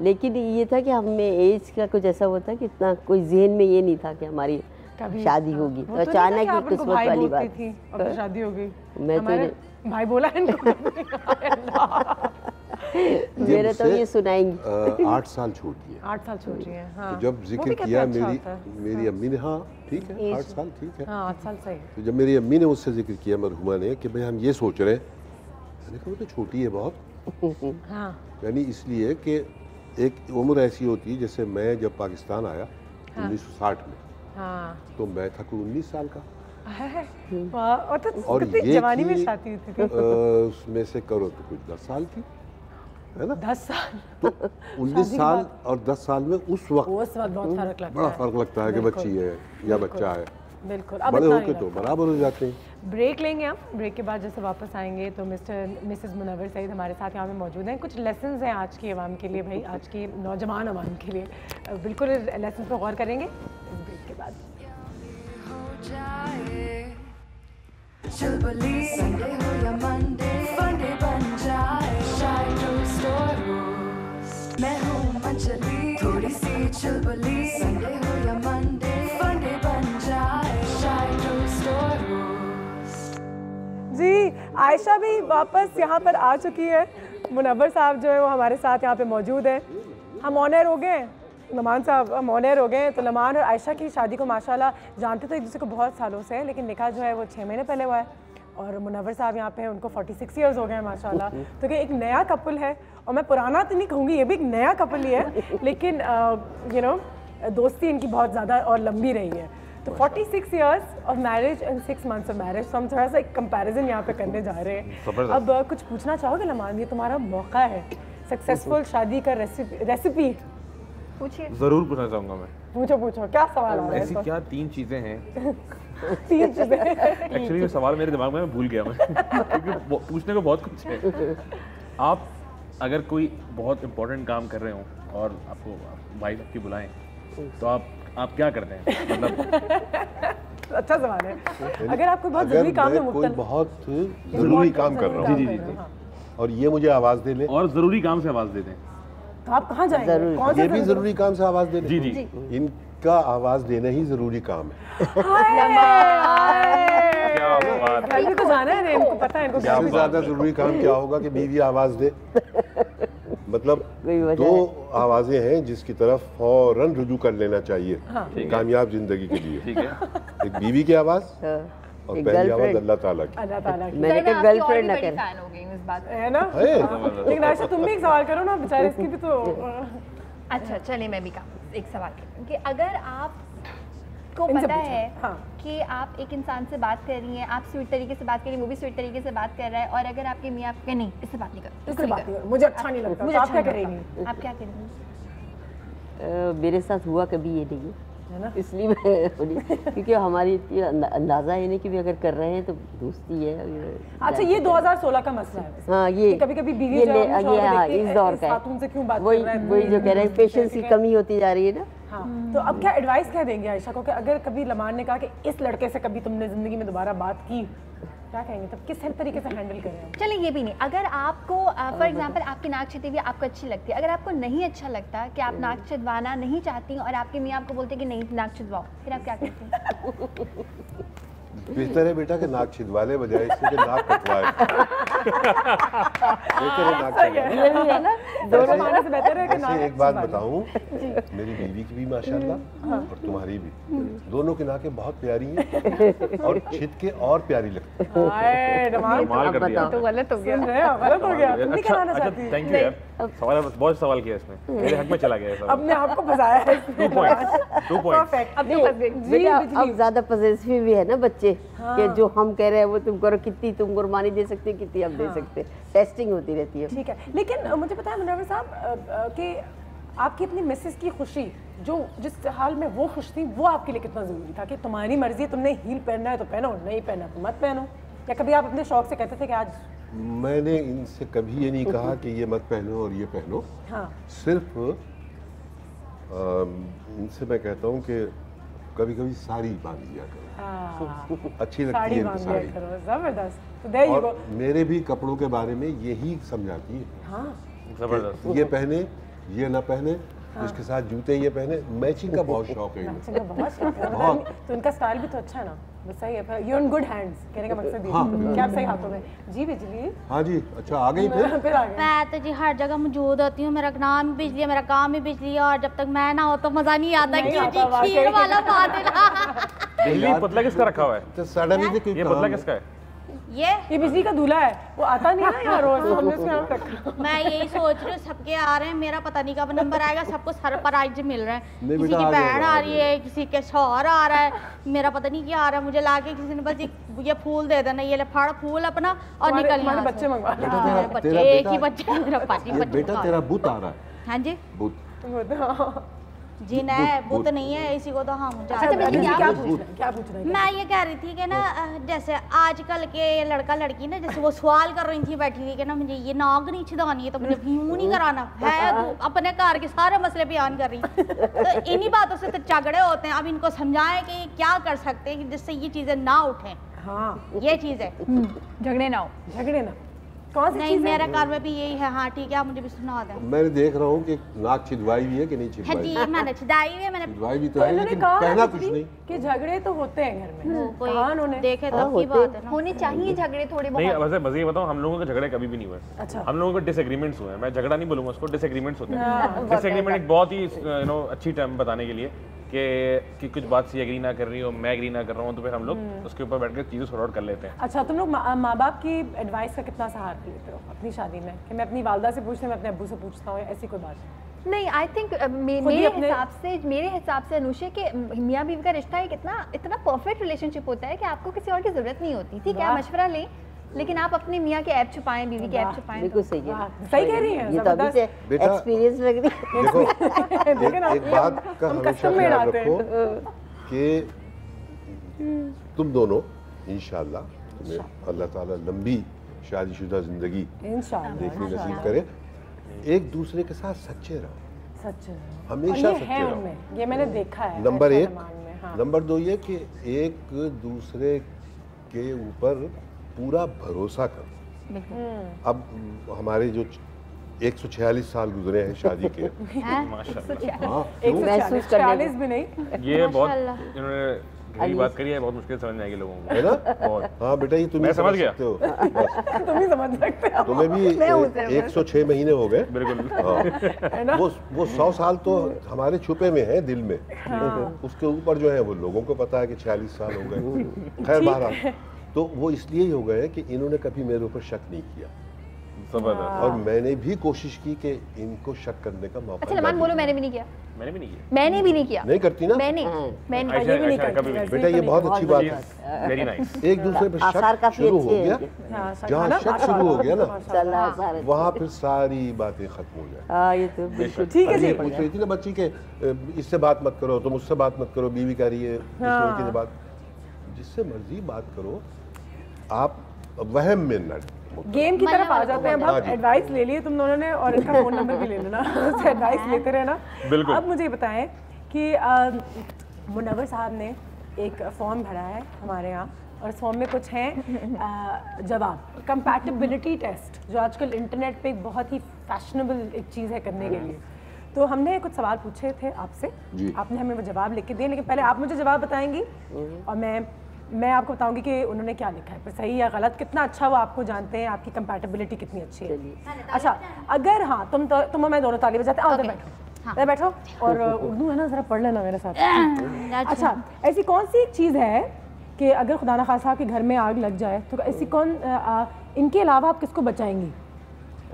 लेकिन ये था कि हमें एज का कुछ ऐसा होता कि इतना कोई जहन में ये नहीं था कि हमारी शादी होगी, तो अचानक ही किस्मत वाली बात थी और शादी हो गई। मैं तो भाई बोला इनको मेरे तो ये सुनाएंगी 8 साल छोटी है। 8 साल छोटी है हाँ। तो जब जिक्र किया मेरी अम्मी ने, हाँ ठीक है 8 साल ठीक है हाँ 8 साल सही। तो जब मेरी अम्मी ने मुझसे जिक्र किया मरहुमा ने कि भाई हम ये सोच रहे हैं, मैंने कहा वो तो छोटी है बहुत हाँ। यानी इसलिए कि एक उम्र ऐसी होती है, जैसे मैं जब पाकिस्तान आया 1960 में हाँ। तो मैं था कोई 19 साल का और ये जवानी में शादी हुई थी उसमें से करो तो कुछ 10 साल की है ना, 10 साल तो 19 साल और 10 साल में उस वक्त बहुत फर्क लगता है, बड़ा फर्क लगता है कि बच्ची है या बच्चा है। बिल्कुल बड़े होके तो बराबर हो जाते हैं। ब्रेक लेंगे हम, ब्रेक के बाद जैसे वापस आएंगे तो मिसेस मुनव्वर सईद हमारे साथ यहाँ पे मौजूद हैं। कुछ लेसन्स हैं आज की आवाम के लिए, भाई आज की नौजवान आवाम के लिए, बिल्कुल लेसन्स पर गौर करेंगे इस ब्रेक के बाद। संडे हो या मंडे फंडे बन जाए, शाय ट्रू स्टोरी मैं हूँ मंचली थोड़ी सी चुलबुली। संडे हो या मंडे फंडे बन जाए, शाय ट्रू स्टोरी। जी आयशा भी वापस यहाँ पर आ चुकी है, मुनव्वर साहब जो है वो हमारे साथ यहाँ पे मौजूद है। हम ऑनर हो गए, लमान साहब हम ऑनर हो गए। तो लमान और आयशा की शादी को माशाल्लाह जानते तो एक दूसरे को बहुत सालों से, लेकिन निकाह जो है वो 6 महीने पहले हुआ है और मुनव्वर साहब यहाँ पे हैं, उनको 46 ईयर्स हो गए हैं माशाल्लाह। तो कि एक नया कपल है, और मैं पुराना तो नहीं कहूँगी, ये भी एक नया कपल ही है, लेकिन यू नो दोस्ती इनकी बहुत ज़्यादा और लंबी रही है। तो 46 years of marriage and 6 months of marriage, तो हम थोड़ा सा एक कंपैरिजन यहाँ पे करने जा रहे हैं। अब कुछ पूछना चाहोगे लमान, ये तुम्हारा मौका है सक्सेसफुल शादी का रेसिपी पूछिए। जरूर पूछना चाहूँगा मैं। पूछो क्या सवाल है? ऐसी क्या 3 चीज़ें हैं 3 चीज़ें एक्चुअली ये सवाल मेरे दिमाग में मैं भूल गया मैं क्योंकि पूछने को बहुत कुछ है। आप अगर कोई बहुत इम्पोर्टेंट काम कर रहे हो और आपको वाइफ आपकी बुलाएं तो आप क्या करते हैं? मतलब अच्छा सवाल है। अगर आपको बहुत जरूरी काम है, कोई बहुत जरूरी काम कर रहा हूँ जी और ये मुझे आवाज़ दे ले, और ज़रूरी काम से आवाज़ दे दें, तो आप कहाँ जाएंगे? कौन सा ये भी जरूरी काम से आवाज़ दे जी जी इनका आवाज़ देना ही जरूरी काम है। अभी तो जाना है, इनको पता है इनको सबसे ज़्यादा जरूरी काम क्या होगा कि बीवी आवाज़ दे। मतलब 2 आवाज़ें हैं जिसकी तरफ फौरन रुजू कर लेना चाहिए कामयाब जिंदगी के लिए। ठीक है, एक बीवी की आवाज़ और पहली आवाज़ अल्लाह ताला की। मैंने कहा गर्लफ्रेंड ना कर, फैन हो गई इस बात है ना। लेकिन आयशा तुम भी एक सवाल करो ना, बेचारे इसकी भी तो। अच्छा चलिए मैं भी एक सवाल करती हूँ कि अगर आप को पता है कि आप एक इंसान से बात कर रही हैं, आप स्वीट तरीके से बात कर रही हैं, वो भी स्वीट तरीके से बात कर रहा है, और अगर आपके मियाँ आपके नहीं इससे बात नहीं करते, मुझे अच्छा नहीं लगता, मुझे आप क्या करेंगी? आप क्या करेंगी? मेरे साथ हुआ कभी ये नहीं, है ना, इसलिए मैं क्योंकि हमारी इतनी अंदाजा है नहीं कि भी अगर कर रहे हैं तो दोस्ती है। अच्छा, ये 2016 का मसला है। हाँ, ये कभी कभी बीवी इस दौर का खातून से क्यों बात वही कर रहे हैं, वही जो कह रहे हैं, पेशेंस की कमी होती जा रही है ना। हाँ, तो अब क्या एडवाइस क्या देंगे आयशा को कि अगर कभी लमान ने कहा कि इस लड़के से कभी तुमने जिंदगी में दोबारा बात की, क्या कहेंगे तब, किस तरीके से हैंडल करें? चलिए ये भी नहीं, अगर आपको फॉर एग्जांपल आपकी नाक छिदी हुई आपको अच्छी लगती है, अगर आपको नहीं अच्छा लगता कि आप नाक छिदवाना नहीं चाहती और आपके मियाँ आपको बोलते हैं कि नहीं नाक छिदवाओ, फिर आप क्या करते हैं? बेहतर है बेटा कि नाक छिदवाले बजाय इससे कि नाक कटवाए। बेहतर है नाक छिदवाए। दोनों मानने से बेहतर है कि नाक। एक बात बताऊं, मेरी बीवी की भी माशाल्लाह और तुम्हारी भी, दोनों की नाकें बहुत प्यारी हैं और छिद के और प्यारी लगती हैं। कमाल कर दिया। तो गलत हो गया, गलत हो गया। तुम नहीं कराना अच्छा, चाहती? थैंक यू यार, सवाल बहुत सवाल किया इसमें, मेरे हक में चला गया सब। अपने आप को फंसाया है। 2 पॉइंट्स। अब तो फंस गई। बेटा अब ज्यादा पॉसेसिव भी है ना बच्चे, कि जो हम कह रहे हैं वो तुम करो, कितनी तुम कुर्बानी दे सकते हो, कितनी आप दे सकते, टेस्टिंग होती रहती है। ठीक है, लेकिन मुझे पता है मुनव्वर साहब कि आपकी अपनी मिसेस की खुशी, जो जिस हाल में वो खुश थी, वो आपके लिए कितना ज़रूरी था कि तुम्हारी मर्जी, तुमने हील पहनना है तो पहनो, नहीं पहनना तो मत पहनो, या कभी आप अपने शौक से कहते थे कि आज? मैंने इनसे कभी ये नहीं कहा कि ये मत पहनो और ये पहनो। हाँ। सिर्फ इनसे मैं कहता हूँ कि कभी कभी साड़ी बांध लिया करो, अच्छी लगती है इनको साड़ी। जबरदस्त। तो और मेरे भी कपड़ों के बारे में यही समझाती है। हाँ। जबरदस्त। ये पहने, ये ना पहने, इसके साथ जूते ये पहने, मैचिंग का बहुत शौक है इन्हें। बहुत शौक है। बहुत। तो इनका स्टाइल भी तो अच्छा है ना, बस सही है। यू इन गुड हैंड्स, कहने का मकसद ये क्या आप सही हाथों में? जी बिजली। हाँ जी, अच्छा आ गई फिर? फिर आ गई। मैं तो जी हर जगह मौजूद होती हूँ, मेरा नाम भी बिजली है, मेरा काम भी बिजली है, और जब तक मैं ना हो तो मजा नहीं आता। क्यों जी, खीर वाला बिजली पतला किसका रखा हुआ है? तो सडनली ये पतला किसका है? ये बिजली का दूल्हा है, वो आता नहीं ना यहाँ रोज, तो हमने उसका नाम रखा। मैं यही सोच रही हूँ, सबके आ रहे हैं, मेरा पता नहीं कब नंबर आएगा, सबको सरप्राइज मिल रहे हैं। किसी की बहन आ रही है, किसी के शौहर आ रहा है, मेरा पता नहीं क्या आ रहा है, मुझे लाके किसी ने बस ये फूल दे देना, ये ले फाड़ फूल अपना और निकल यहाँ से। बच्चे मंगवा बच्चे, एक ही बच्चे, मेरा पार्टी बेटा तेरा बुत आ रहा है। हाँ जी, बुत जी नहीं, बुत नहीं है, इसी को तो हम क्या पूछना है? मैं ये कह रही थी कि ना, जैसे आजकल के लड़का लड़की ना, जैसे वो सवाल कर रही थी बैठी थी कि ना मुझे ये नाक नहीं छिदानी है तो मुझे यूं नहीं कराना है, तो अपने घर के सारे मसले बयान कर रही, तो इन्हीं बातों से तो झगड़े होते हैं। अब इनको समझाएं कि क्या कर सकते हैं जिससे ये चीजें ना उठें। हाँ, ये चीज है, झगड़े ना हो। झगड़े ना, कौन सी नहीं, चीज़ मेरे घर में भी यही है। हाँ ठीक है, आप मुझे भी सुना दें। मैं देख रहा हूँ कि नाक छिदवाई भी है कि नहीं हाँ छिदवाई? जी, मैंने छिदाई हुई है, मैंने छिदवाई भी तो है, लेकिन पहना कुछ नहीं। कि झगड़े तो होते हैं घर में, कोई देखे तब की बात है ना। होने चाहिए झगड़े थोड़े नहीं, बहुत। वैसे मजे बताऊं, हम लोगों के झगड़े कभी भी नहीं हुए। अच्छा। हम लोगों के डिसएग्रीमेंट्स हुए हैं, मैं झगड़ा नहीं बोलूंगा उसको, डिसएग्रीमेंट्स होते हैं। डिसएग्रीमेंट एक बहुत ही अच्छी टर्म बताने के लिए कि कुछ बात से एग्री ना कर रही हो, मैं एग्री ना कर रहा हूँ, तो फिर हम लोग उसके ऊपर बैठ कर चीज़ें सॉर्ट आउट कर लेते हैं। अच्छा, तुम लोग माँ बाप की एडवाइस का कितना सहारा लेते हो अपनी शादी में, कि मैं अपनी वालदा से पूछती हूँ, मैं अपने अब्बू से पूछता हूँ, ऐसी कोई बात है? नहीं, आई थिंक मेरे हिसाब से अनुषा के मियाँ बीवी का रिश्ता एक इतना परफेक्ट रिलेशनशिप होता है कि आपको किसी और की जरूरत नहीं होती। ठीक है, आप मशवरा लें, लेकिन आप अपने मियाँ के ऐप छुपाएं, बीवी के ऐप छुपाएं। बिल्कुल सही है, सही कह रही हैं, ये तो अभी से एक्सपीरियंस लग रही है। देखो एक बात का हमेशा ख्याल रखो कि तुम दोनों इंशाल्लाह, तुम्हें अल्लाह ताला लंबी शादीशुदा जिंदगी देखने नसीब करे, एक दूसरे के साथ सच्चे रहो, हमेशा सच्चे रहो। ये मैंने देखा है। नंबर 1। नंबर 2 ये कि एक दूसरे के ऊपर पूरा भरोसा करो। अब हमारे जो 146 साल गुजरे हैं शादी के, माशाल्लाह। हाँ, 146 भी नहीं, ये बहुत इन्होंने गहरी बात करी है, बहुत मुश्किल समझ में आएगी लोगों को, है ना? हाँ बेटा, ये तुम्हें समझ गया, तुम ही समझ सकते हो। तुम्हें भी 106 महीने हो गए। बिल्कुल। हाँ। वो 100 साल तो हमारे छुपे में है दिल में। उसके ऊपर जो है वो लोगों को पता है कि 46 साल हो गए। खैर बहरहाल, तो वो इसलिए ही हो गए कि इन्होंने कभी मेरे ऊपर शक नहीं किया। जबरदस्त। और मैंने भी कोशिश की कि इनको शक करने का मौका। अच्छा लमान बोलो, मैंने भी नहीं किया। मैंने भी नहीं किया। मैंने भी नहीं किया। नहीं करती ना? मैंने ये भी नहीं करती बेटा, ये बहुत अच्छी बात है। Very nice. एक दूसरे पे शक शुरू हो गया, जहाँ शक शुरू हो गया ना वहाँ फिर सारी बातें खत्म हो जाए। ये तो बिल्कुल ठीक है जी। पूछ रही थी ना बच्ची के इससे बात मत करो, तुम उससे बात मत करो, बीवी कह रही है इस लड़की से बात, जिससे मर्जी बात करो, आप वहम में न। गेम की तरफ आ जाते हैं। अब हम एडवाइस ले लिए तुम दोनों ने और इनका फोन नंबर भी ले लेना, उससे एडवाइस लेते रहना। बिल्कुल। अब मुझे बताएं कि मुनव्वर साहब ने एक फॉर्म भरा है हमारे यहाँ और इस फॉर्म में कुछ हैं जवाब, कंपैटिबिलिटी टेस्ट, जो आजकल इंटरनेट पे एक बहुत ही फैशनेबल एक चीज़ है करने के लिए। तो हमने कुछ सवाल पूछे थे आपसे, आपने हमें वो जवाब लिख के दिए, लेकिन पहले आप मुझे जवाब बताएंगी और मैं आपको बताऊंगी कि उन्होंने क्या लिखा है, पर सही या गलत, कितना अच्छा वो आपको जानते हैं, आपकी कंपैटिबिलिटी कितनी अच्छी है। अच्छा, अगर हाँ तुम और मैं दोनों ताली बजाते हैं, आओ बैठो बैठो, और उर्दू है ना, जरा पढ़ लेना मेरे साथ। अच्छा, ऐसी कौन सी एक चीज़ है कि अगर खुदा न खास्ता आपके घर में आग लग जाए तो ऐसी इनके अलावा आप किसको बचाएंगी?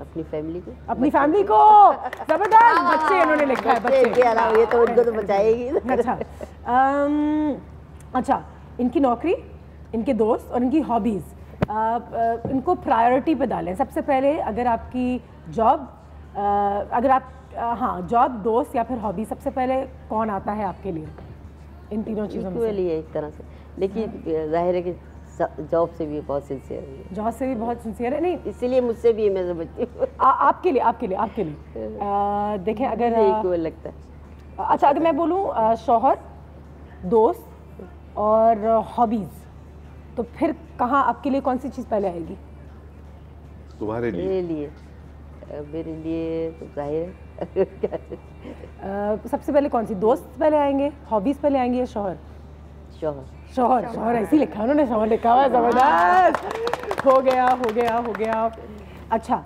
अपनी फैमिली को। अपनी फैमिली को, जबरदस्त। बच्चे इन्होंने लिखा है, बच्चे के अलावा ये तो उनको तो बचाएगी। अच्छा, इनकी नौकरी, इनके दोस्त और इनकी हॉबीज़, इनको प्रायोरिटी पे डालें। सबसे पहले अगर आपकी जॉब, अगर आप हाँ जॉब, दोस्त या फिर हॉबी, सबसे पहले कौन आता है आपके लिए इन तीनों चीज़ों में? इक्वली है एक तरह से, लेकिन जाहिर है कि जॉब से भी बहुत सिंसियर है। जॉब से भी बहुत सिंसियर है, नहीं इसीलिए मुझसे भी मैं समझती हूँ। आपके लिए देखें अगर इक्वल लगता है। अच्छा, अगर मैं बोलूँ शौहर, दोस्त और हॉबीज़, तो फिर कहाँ आपके लिए कौन सी चीज़ पहले आएगी? तुम्हारे लिए? मेरे लिए तो जाहिर है सबसे पहले कौन सी? दोस्त पहले आएंगे, हॉबीज़ पहले आएंगे या शौहर? शौहर ऐसे लिखा है उन्होंने, शौहर लिखा हुआ है, जबरदस्त। हो गया। अच्छा,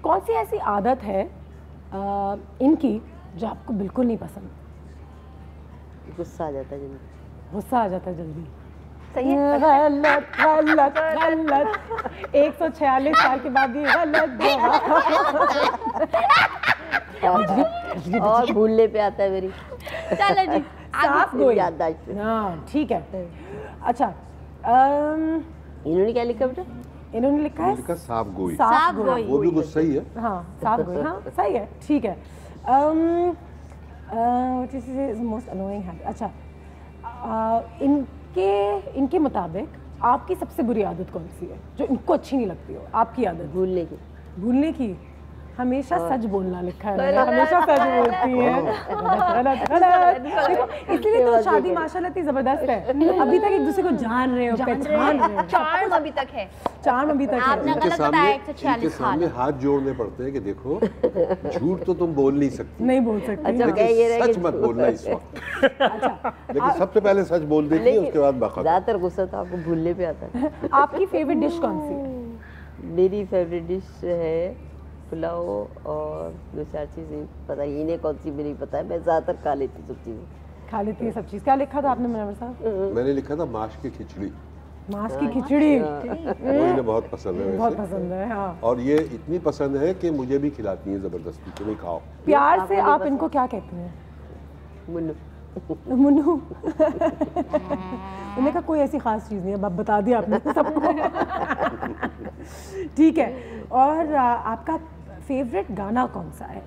कौन सी ऐसी आदत है इनकी जो आपको बिल्कुल नहीं पसंद? गुस्सा आ जाता है जल्दी। सही है। गलत 146 साल के बाद ये गलत और भूलने पे आता है मेरी। चलो जी, साफ गोई याददाश्त। हाँ ठीक है। अच्छा, इन्होंने क्या लिखा बेटा? इन्होंने लिखा है साफ गोई। वो भी गुस्सा ही है। हाँ, साफ गोई, हाँ सही है, ठीक है। मोस्ट अनोइंग है। अच्छा, इनके मुताबिक आपकी सबसे बुरी आदत कौन सी है जो इनको अच्छी नहीं लगती हो? आपकी आदत? भूलने की। हमेशा सच बोलना लिखा है, हमेशा सच बोलती है। देखो, इसलिए तो शादी माशाल्लाह इतनी जबरदस्त है, अभी तक एक दूसरे को जान रहे हो, पहचान रहे हो, चार्म अभी तक है। इनके सामने हाथ जोड़ने पड़ते हैं कि देखो झूठ तो तुम बोल नहीं सकती। नहीं बोल सकती। सच मत बोलना इस वक्त। लेकिन सबसे पहले सच बोल देती है, उसके बाद बाकी ज्यादातर गुस्सा तो आपको भूलने पे आता है। आपकी फेवरेट डिश कौन सी है? मेरी फेवरेट डिश है पुलाव और 2-4 चीज़ें पता ही नहीं कौन सी मेरी पता है, मैं ज़्यादातर खा लेती सब चीज़ें। खा लेती है सब चीज़। क्या लिखा था आपने मुनव्वर साहब? मैंने लिखा था माश की खिचड़ी। माश की खिचड़ी वो इन्हें बहुत पसंद है। बहुत पसंद है, हाँ। और ये इतनी पसंद है कि मुझे भी खिलाती हैं ज़बरदस्ती कि नहीं खाओ। प्यार से आप इनको क्या कहते हैं? मुन्नू। उन्होंने कहा कोई ऐसी खास चीज़ नहीं है, अब बता दिया आपने सबको। ठीक है। और आपका फेवरेट गाना कौन सा है?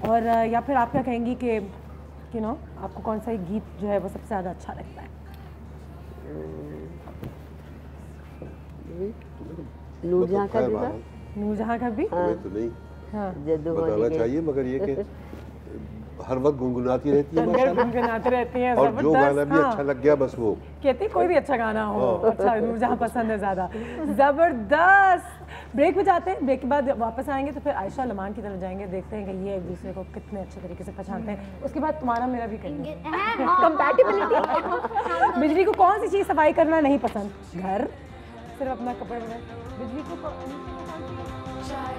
और या फिर आप क्या कहेंगी कि आपको कौन सा एक गीत जो है वो सबसे ज़्यादा अच्छा लगता है? नूरजहां का भी? नूरजहां का भी? तो नहीं बताना चाहिए, मगर ये कि हर वक्त गुनगुनाती रहती है और जो गाना भी अच्छा लग गया बस वो कहती कोई भी अच्छा गाना हो। अच्छा, नूरजहां पसंद है ज़्यादा। ज़बरदस्त। ब्रेक में जाते हैं, ब्रेक के बाद वापस आएंगे तो फिर आयशा लमान की तरफ जाएंगे, देखते हैं कि ये एक दूसरे को कितने अच्छे तरीके से पहचानते हैं। उसके बाद तुम्हारा मेरा भी करेंगे कंपैटिबिलिटी। बिजली को कौन सी चीज़ सफाई करना नहीं पसंद? घर, सिर्फ अपना कपड़े में। बिजली को बन जाए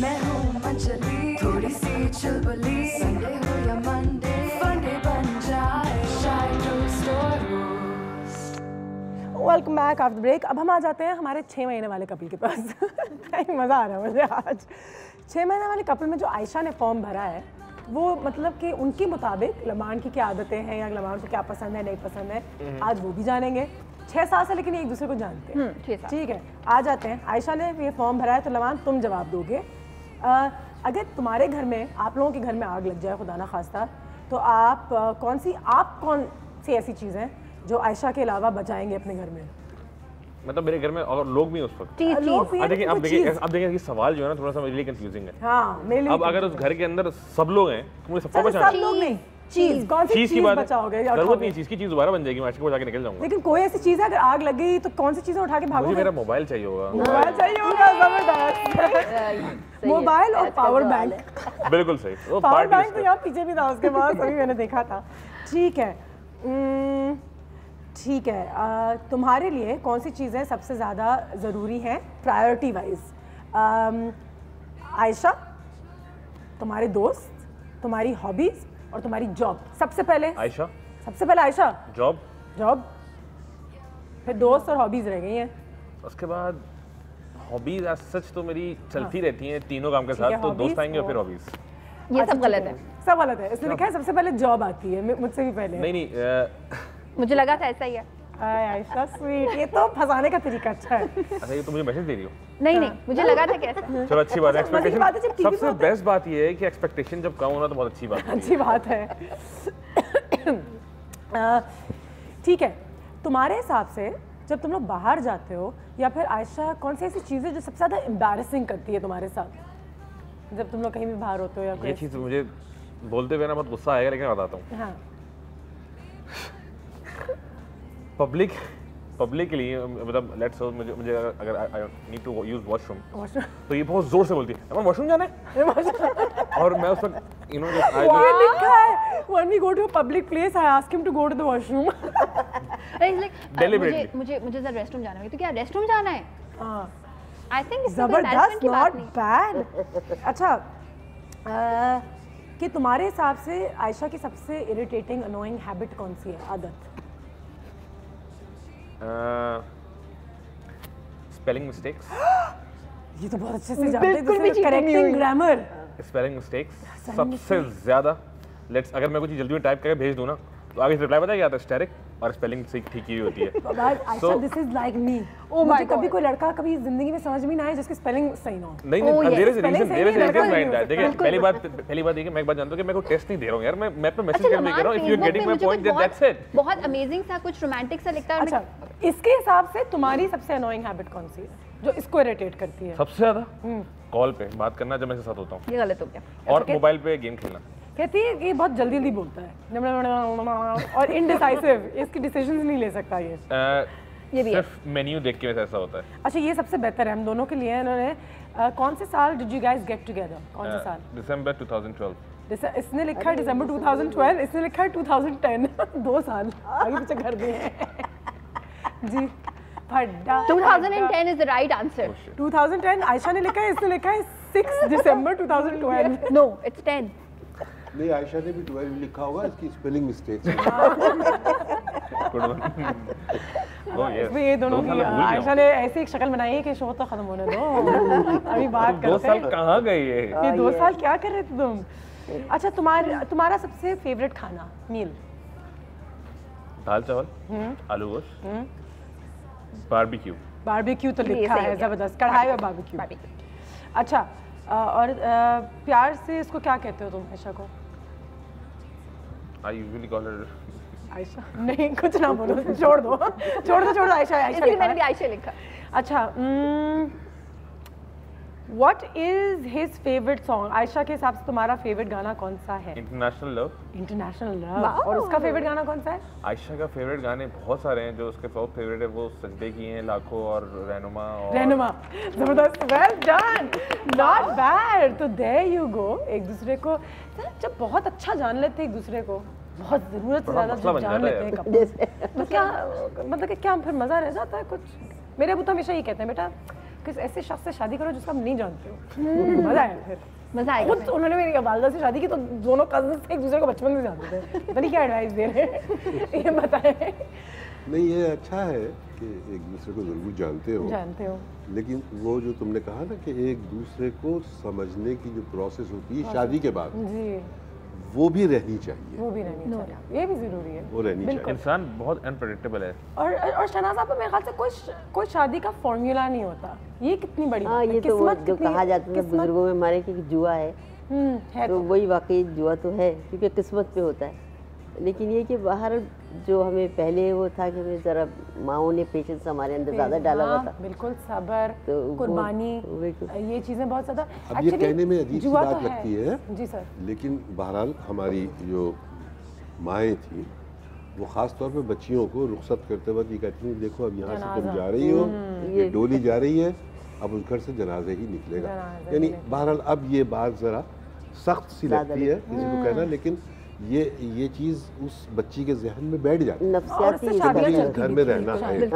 मैं हूँ अंजलि, थोड़ी सी चुलबुली, संडे हो या Monday welcome back after break. अब हम आ जाते हैं हमारे 6 महीने वाले कपल के पास। मज़ा आ रहा है मुझे आज। 6 महीने वाले कपल में जो आयशा ने फॉर्म भरा है वो मतलब कि उनके मुताबिक लमान की क्या आदतें हैं या लमान को क्या पसंद है नहीं पसंद है, आज वो भी जानेंगे। 6 साल से लेकिन एक दूसरे को जानते हैं। ठीक है, आ जाते हैं। आयशा ने ये फॉर्म भरा है तो लमान तुम जवाब दोगे। अगर तुम्हारे घर में, आप लोगों के घर में आग लग जाए खुदा ना खास्ता, तो आप कौन सी ऐसी चीज़ है जो आयशा के अलावा बचाएंगे अपने घर में? मतलब मेरे घर में और लोग भी उस वक्त देखिए, अब देखिए ये सवाल जो है ना थोड़ा सा मेरे लिए कंफ्यूजिंग है। हाँ, मेरे लिए अब अगर उस घर के अंदर सब लोग हैं तो मुझे सबको बचाना है। सब लोग नहीं, चीज कौन सी चीज बचाओगे? जरूरत नहीं, चीज की चीज दोबारा बन जाएगी, मैं आयशा को बचा के निकल जाऊंगा। लेकिन कोई ऐसी चीज है अगर आग लग गई तो कौन सी चीजें उठा के भागोगे? मुझे मेरा मोबाइल चाहिए होगा। मोबाइल चाहिए होगा, जबरदस्त। मोबाइल और पावर बैंक। बिल्कुल सही। पावर बैंक तो यहाँ पीछे भी था उसके बाद, अभी मैंने देखा था। ठीक है, ठीक है। तुम्हारे लिए कौन सी चीज़ें सबसे ज़्यादा ज़रूरी हैं प्रायोरिटी वाइज? आयशा, तुम्हारे दोस्त, तुम्हारी हॉबीज और तुम्हारी जॉब। सबसे पहले आयशा। सबसे पहले आयशा। जॉब, फिर दोस्त और हॉबीज रह गई हैं। उसके बाद हॉबीज एज सच तो मेरी चलती रहती हैं तीनों काम के साथ, तो दोस्त आएंगे और फिर हॉबीज। ये सब गलत है, सब गलत है। इसलिए लिखा है सबसे पहले जॉब आती है, मुझसे भी पहले। नहीं, मुझे लगा था ऐसा ही है। आयशा स्वीट, ये तो फंसाने का तरीका अच्छा है। अच्छा, ये तो मुझे मैसेज दे रही हो? नहीं, मुझे लगा था कैसा। चलो अच्छी बात है। एक्सपेक्टेशन सबसे बेस्ट बात ये है कि एक्सपेक्टेशन जब कम होना तो बहुत अच्छी बात है। अच्छी बात है। ठीक है, तुम्हारे हिसाब से जब तुम लोग बाहर जाते हो या फिर आयशा, कौन सी ऐसी चीज़ें जो सबसे ज़्यादा एम्बैरेसिंग करती है तुम्हारे साथ जब तुम लोग कहीं भी बाहर होते हो? या ये चीज़ मुझे बोलते हुए ना बहुत गुस्सा आएगा, लेकिन मैं बताता हूँ। हाँ। पब्लिक के लिए मतलब लेट्स सपोज मुझे अगर I need to use washroom तो ये बहुत जोर से बोलती है, अमन वॉशरूम जाना है। और मैं उस वक्त यू नो ये लिखा है when we go to a public place I ask him to go to the washroom. मुझे जब रेस्टरूम जाना है तो क्या रेस्टरूम जाना है? आई थिंक जबरदस्त, नॉट बैड। अच्छा, कि तुम्हारे हिसाब से आयशा की सबसे इरिटेटिंग अनोइंग हैबिट कौन सी है, आदत? Spelling mistakes. ये तो बहुत अच्छे से जानते हैं, करेक्टिंग ग्रामर। स्पेलिंग मिस्टेक्स सबसे ज्यादा। लेट्स अगर मैं कुछ जल्दी में टाइप करके भेज दूं ना तो आगे से रिप्लाई पता क्या आता है? स्टेरिक, और स्पेलिंग से ठीक ही होती है। Ayesha, this is like me. Oh my God, कभी कोई लड़का कभी जिंदगी में समझ में ना आए जिसकी स्पेलिंग सही ना हो। नहीं, there is reason behind that. देखिए, पहली बात ये कि मैं एक बात जानता हूं कि मैं कोई टेस्ट नहीं दे रहा हूं यार, मैं पे मैसेज करने कर रहा हूं। If you are getting my point, that's it. बहुत अमेजिंग सा कुछ रोमांटिक सा लिखता है। अच्छा, इसके हिसाब से तुम्हारी सबसे अनोइंग हैबिट कौन सी है जो इसको इरिटेट करती है? सबसे ज्यादा कॉल पे बात करना जब मैं इसके साथ होता हूं। ये गलत हो गया। और मोबाइल पे गेम खेलना। कहती है कि बहुत जल्दी बोलता है और इनडिसाइसिव, इसकी डिसीजंस नहीं ले सकता ये भी है। सिर्फ मेन्यू देख के वैसा होता है। अच्छा, ये सबसे बेहतर है हम दोनों के लिए। इन्होंने कौन से साल did you guys get together? कौन से साल? दिसंबर 2012। इसने लिखा है दिसंबर 2012, इसने लिखा है 2010। 2 साल आगे पीछे कर दिए हैं जी। 2010 is the right answer. 2010 Ayesha ने लिखा है, इसने लिखा है 6 दिसंबर 2012। No, it's 10. नहीं, आयशा ने भी 12 लिखा होगा, इसकी स्पेलिंग मिस्टेक्स। ये दोनों की आयशा ने ऐसी एक शक्ल बनाई है कि शो तो खत्म होने दो, अभी बात करते हैं। 2 साल कहाँ गई है? ये 2 साल क्या कर रहे थे तुम? अच्छा, तुम्हारा सबसे फेवरेट खाना, मील? दाल चावल, आलू गोश्त, बारबेक्यू। बारबेक्यू तो लिखा है, जबरदस्त। कढ़ाई और बारबेक्यू। अच्छा, और प्यार से इसको क्या कहते हो तुम आयशा को? I usually call her Ayesha. नहीं, कुछ ना बोलो, छोड़ दो आयशा। मैंने भी आयशा लिखा। अच्छा, what is his favourite song? Ayesha के हिसाब से तुम्हारा फेवरेट गाना कौन सा है? International love. International love. और उसका फेवरेट गाना कौन सा है? आयशा का फेवरेट गाने बहुत सारे हैं, जो उसके बहुत फेवरेट है वो सजदे की हैं, लाखों और रहनुमा। जबरदस्त, वेल डन, नॉट बैड। तो देयर यू गो। एक दूसरे को जब बहुत अच्छा जान लेते हैं, एक दूसरे को बहुत जरूरत से ज्यादा जान लेते हैं कपल, तो क्या मतलब कि क्या फिर मजा रह जाता है कुछ? मेरे अबू तो हमेशा ये कहते हैं, बेटा किस ऐसे शख्स से शादी करो जिसको आप नहीं जानते हो, मजा आएगा। फिर मजा आएगा। खुद उन्होंने मेरी वालिदा से शादी की तो दोनों कजिन्स एक दूसरे को बचपन में जानते थे। पता नहीं क्या एडवाइस दे रहे हैं, ये बताएं। नहीं, ये अच्छा है कि एक दूसरे को जरूर जानते हो, लेकिन वो जो तुमने कहा ना कि एक दूसरे को समझने की जो प्रोसेस होती है शादी के बाद वो भी रहनी चाहिए, ये भी जरूरी है, वो रहनी चाहिए। इंसान बहुत अनप्रेडिक्टेबल है और शहनाज आपको मेरे ख्याल से कोई शादी का फॉर्मूला नहीं होता, ये कितनी बड़ी बात है। ये तो जो कहा जाता है बुजुर्गों में हमारे कि जुआ है, तो वही वाकई जुआ तो है क्योंकि किस्मत पे होता है। लेकिन ये कि बाहर जो हमें पहले वो था कि हमें जरा माओ ने पेशेंस हमारे अंदर ज़्यादा डाला हुआ था, बिल्कुल सब्र, तो कुर्बानी, ये चीज़ें बहुत ज़्यादा। अब ये कहने में अजीब सी बात लगती है जी सर, लेकिन बहरहाल हमारी जो माएँ थी वो ख़ास तौर पे बच्चियों को रुखसत करते वक्त ये कहती हैं देखो अब यहाँ से तुम जा रही हो, ये डोली जा रही है, अब उस घर से जनाजे ही निकलेगा। यानी बहरहाल अब ये बात ज़रा सख्त सी लगती है किसी को कहना, लेकिन ये चीज उस बच्ची के जहन में बैठ जाती है। नफ्सियाती घर में रहना है,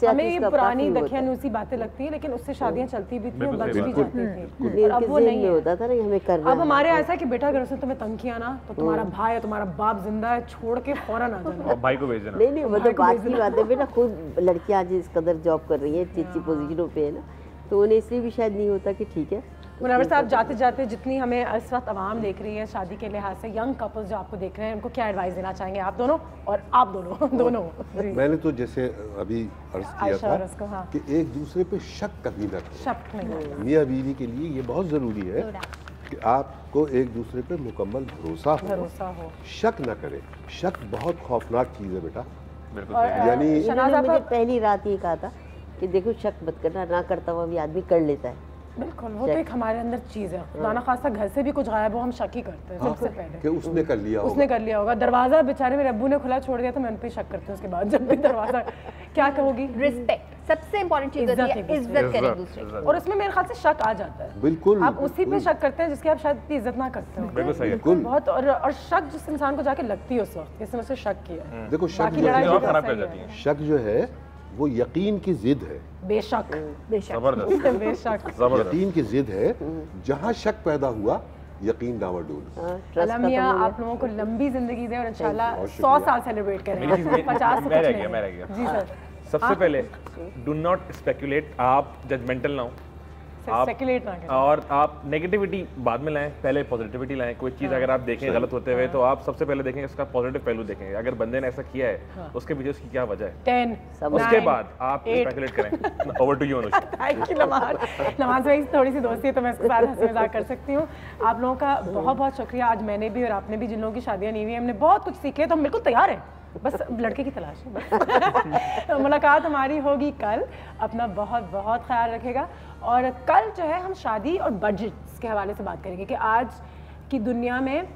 हमें ये पुरानी दकियानूसी बातें लगती है, लेकिन उससे शादियां चलती भी थी और बच भी जाती थी। अब वो नहीं होता था ना, हमें करना। अब हमारे ऐसा कि बेटा अगर उसने तुम्हें तंग किया ना तो तुम्हारा भाई या तुम्हारा बाप जिंदा है, छोड़ के फौरन आ जाना, भाई को भेज देना। नहीं वो तो बात की बात है बेटा, खुद लड़कियां आज इस कदर जॉब कर रही है, अच्छी पोजीशनों पे है ना, तो उन्हें इसलिए भी शायद नहीं होता कि ठीक है। मुनव्वर साहब, जाते जाते जितनी हमें इस वक्त आवाम देख रही है शादी के लिहाज से, यंग कपल्स जो आपको देख रहे हैं, उनको क्या एडवाइस देना चाहेंगे आप दोनों और आप दोनों? मैंने तो जैसे अभी अर्ज किया था कि एक दूसरे पे शक कभी न करें। मियाँ बीवी के लिए ये बहुत ज़रूरी है कि आपको एक दूसरे पे मुकम्मल भरोसा हो, शक न करें। शक बहुत खौफनाक चीज़ है बेटा। यानी मुझे पहली रात ये कहा था कि देखो शक मत करना, ना करता हुआ भी आदमी कर लेता है। बिल्कुल, वो तो एक हमारे अंदर चीज़ है। खुदा खासा घर से भी कुछ गायब हो हम शक ही करते हैं सबसे पहले कि उसने कर लिया होगा। दरवाजा बेचारे मेरे अब्बू ने खुला छोड़ दिया तो मैं उन पे शक करती हूँ। उसके बाद जब भी दरवाजा क्या कहोगी, रिस्पेक्ट सबसे इंपॉर्टेंट चीज़ होती है, इज्जत करें दूसरे की। और उसमें मेरे ख्याल से शक आ जाता है। बिल्कुल, आप उसी पे शक करते हैं जिसकी आप शायद इतनी इज्जत ना करते हो। बिल्कुल बहुत। और शक जिस इंसान को जाके लगती है उस वक्त, जिसने मुझसे शक किया, देखो शक जो है वो यकीन की जिद है। बेशक यकीन की जिद है। जहाँ शक पैदा हुआ यकीन डावाडोल। अल्लाह मियां आप लोगों को लंबी जिंदगी दे और इंशाल्लाह 100 साल सेलिब्रेट करें। 50 मैं रह गया। जी सर, सबसे पहले डू नॉट स्पेकुलेट, आप जजमेंटल ना हो, स्पेकुलेट ना करें और आप नेगेटिविटी बाद में लाएं, पहले पॉजिटिविटी लाएं। कोई चीज़ अगर आप देखें गलत होते हुए तो आप सबसे पहले देखें इसका पॉजिटिव पहलू देखें। अगर बंदे ने ऐसा किया है उसके पीछे उसकी क्या वजह है, 10 उसके बाद आप स्पेकुलेट करें। Over to you Anushka. Thank you नमाज भाई, थोड़ी सी दोस्ती है तो मैं इसके साथ हंसी मजाक कर सकती हूँ। आप लोगों का बहुत बहुत शुक्रिया। आज मैंने भी और आपने भी, जिन लोगों की शादियाँ नहीं हुई, हमने बहुत कुछ सीखे, तो हम बिल्कुल तैयार हैं, बस लड़के की तलाश है बस। मुलाकात हमारी होगी कल। अपना बहुत बहुत ख्याल रखेगा। और कल जो है हम शादी और बजट्स के हवाले से बात करेंगे कि आज की दुनिया में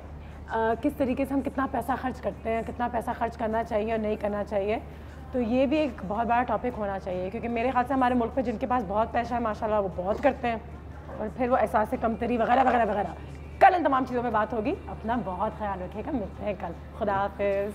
किस तरीके से हम कितना पैसा खर्च करते हैं, कितना पैसा खर्च करना चाहिए और नहीं करना चाहिए। तो ये भी एक बहुत बड़ा टॉपिक होना चाहिए, क्योंकि मेरे ख्याल से हमारे मुल्क में जिनके पास बहुत पैसा है माशाल्लाह वो बहुत करते हैं, और फिर वो एहसास कमतरी वगैरह वगैरह वगैरह। कल इन तमाम चीज़ों पे बात होगी। अपना बहुत ख्याल रखिएगा। मिलते हैं कल। खुदा हाफिज़।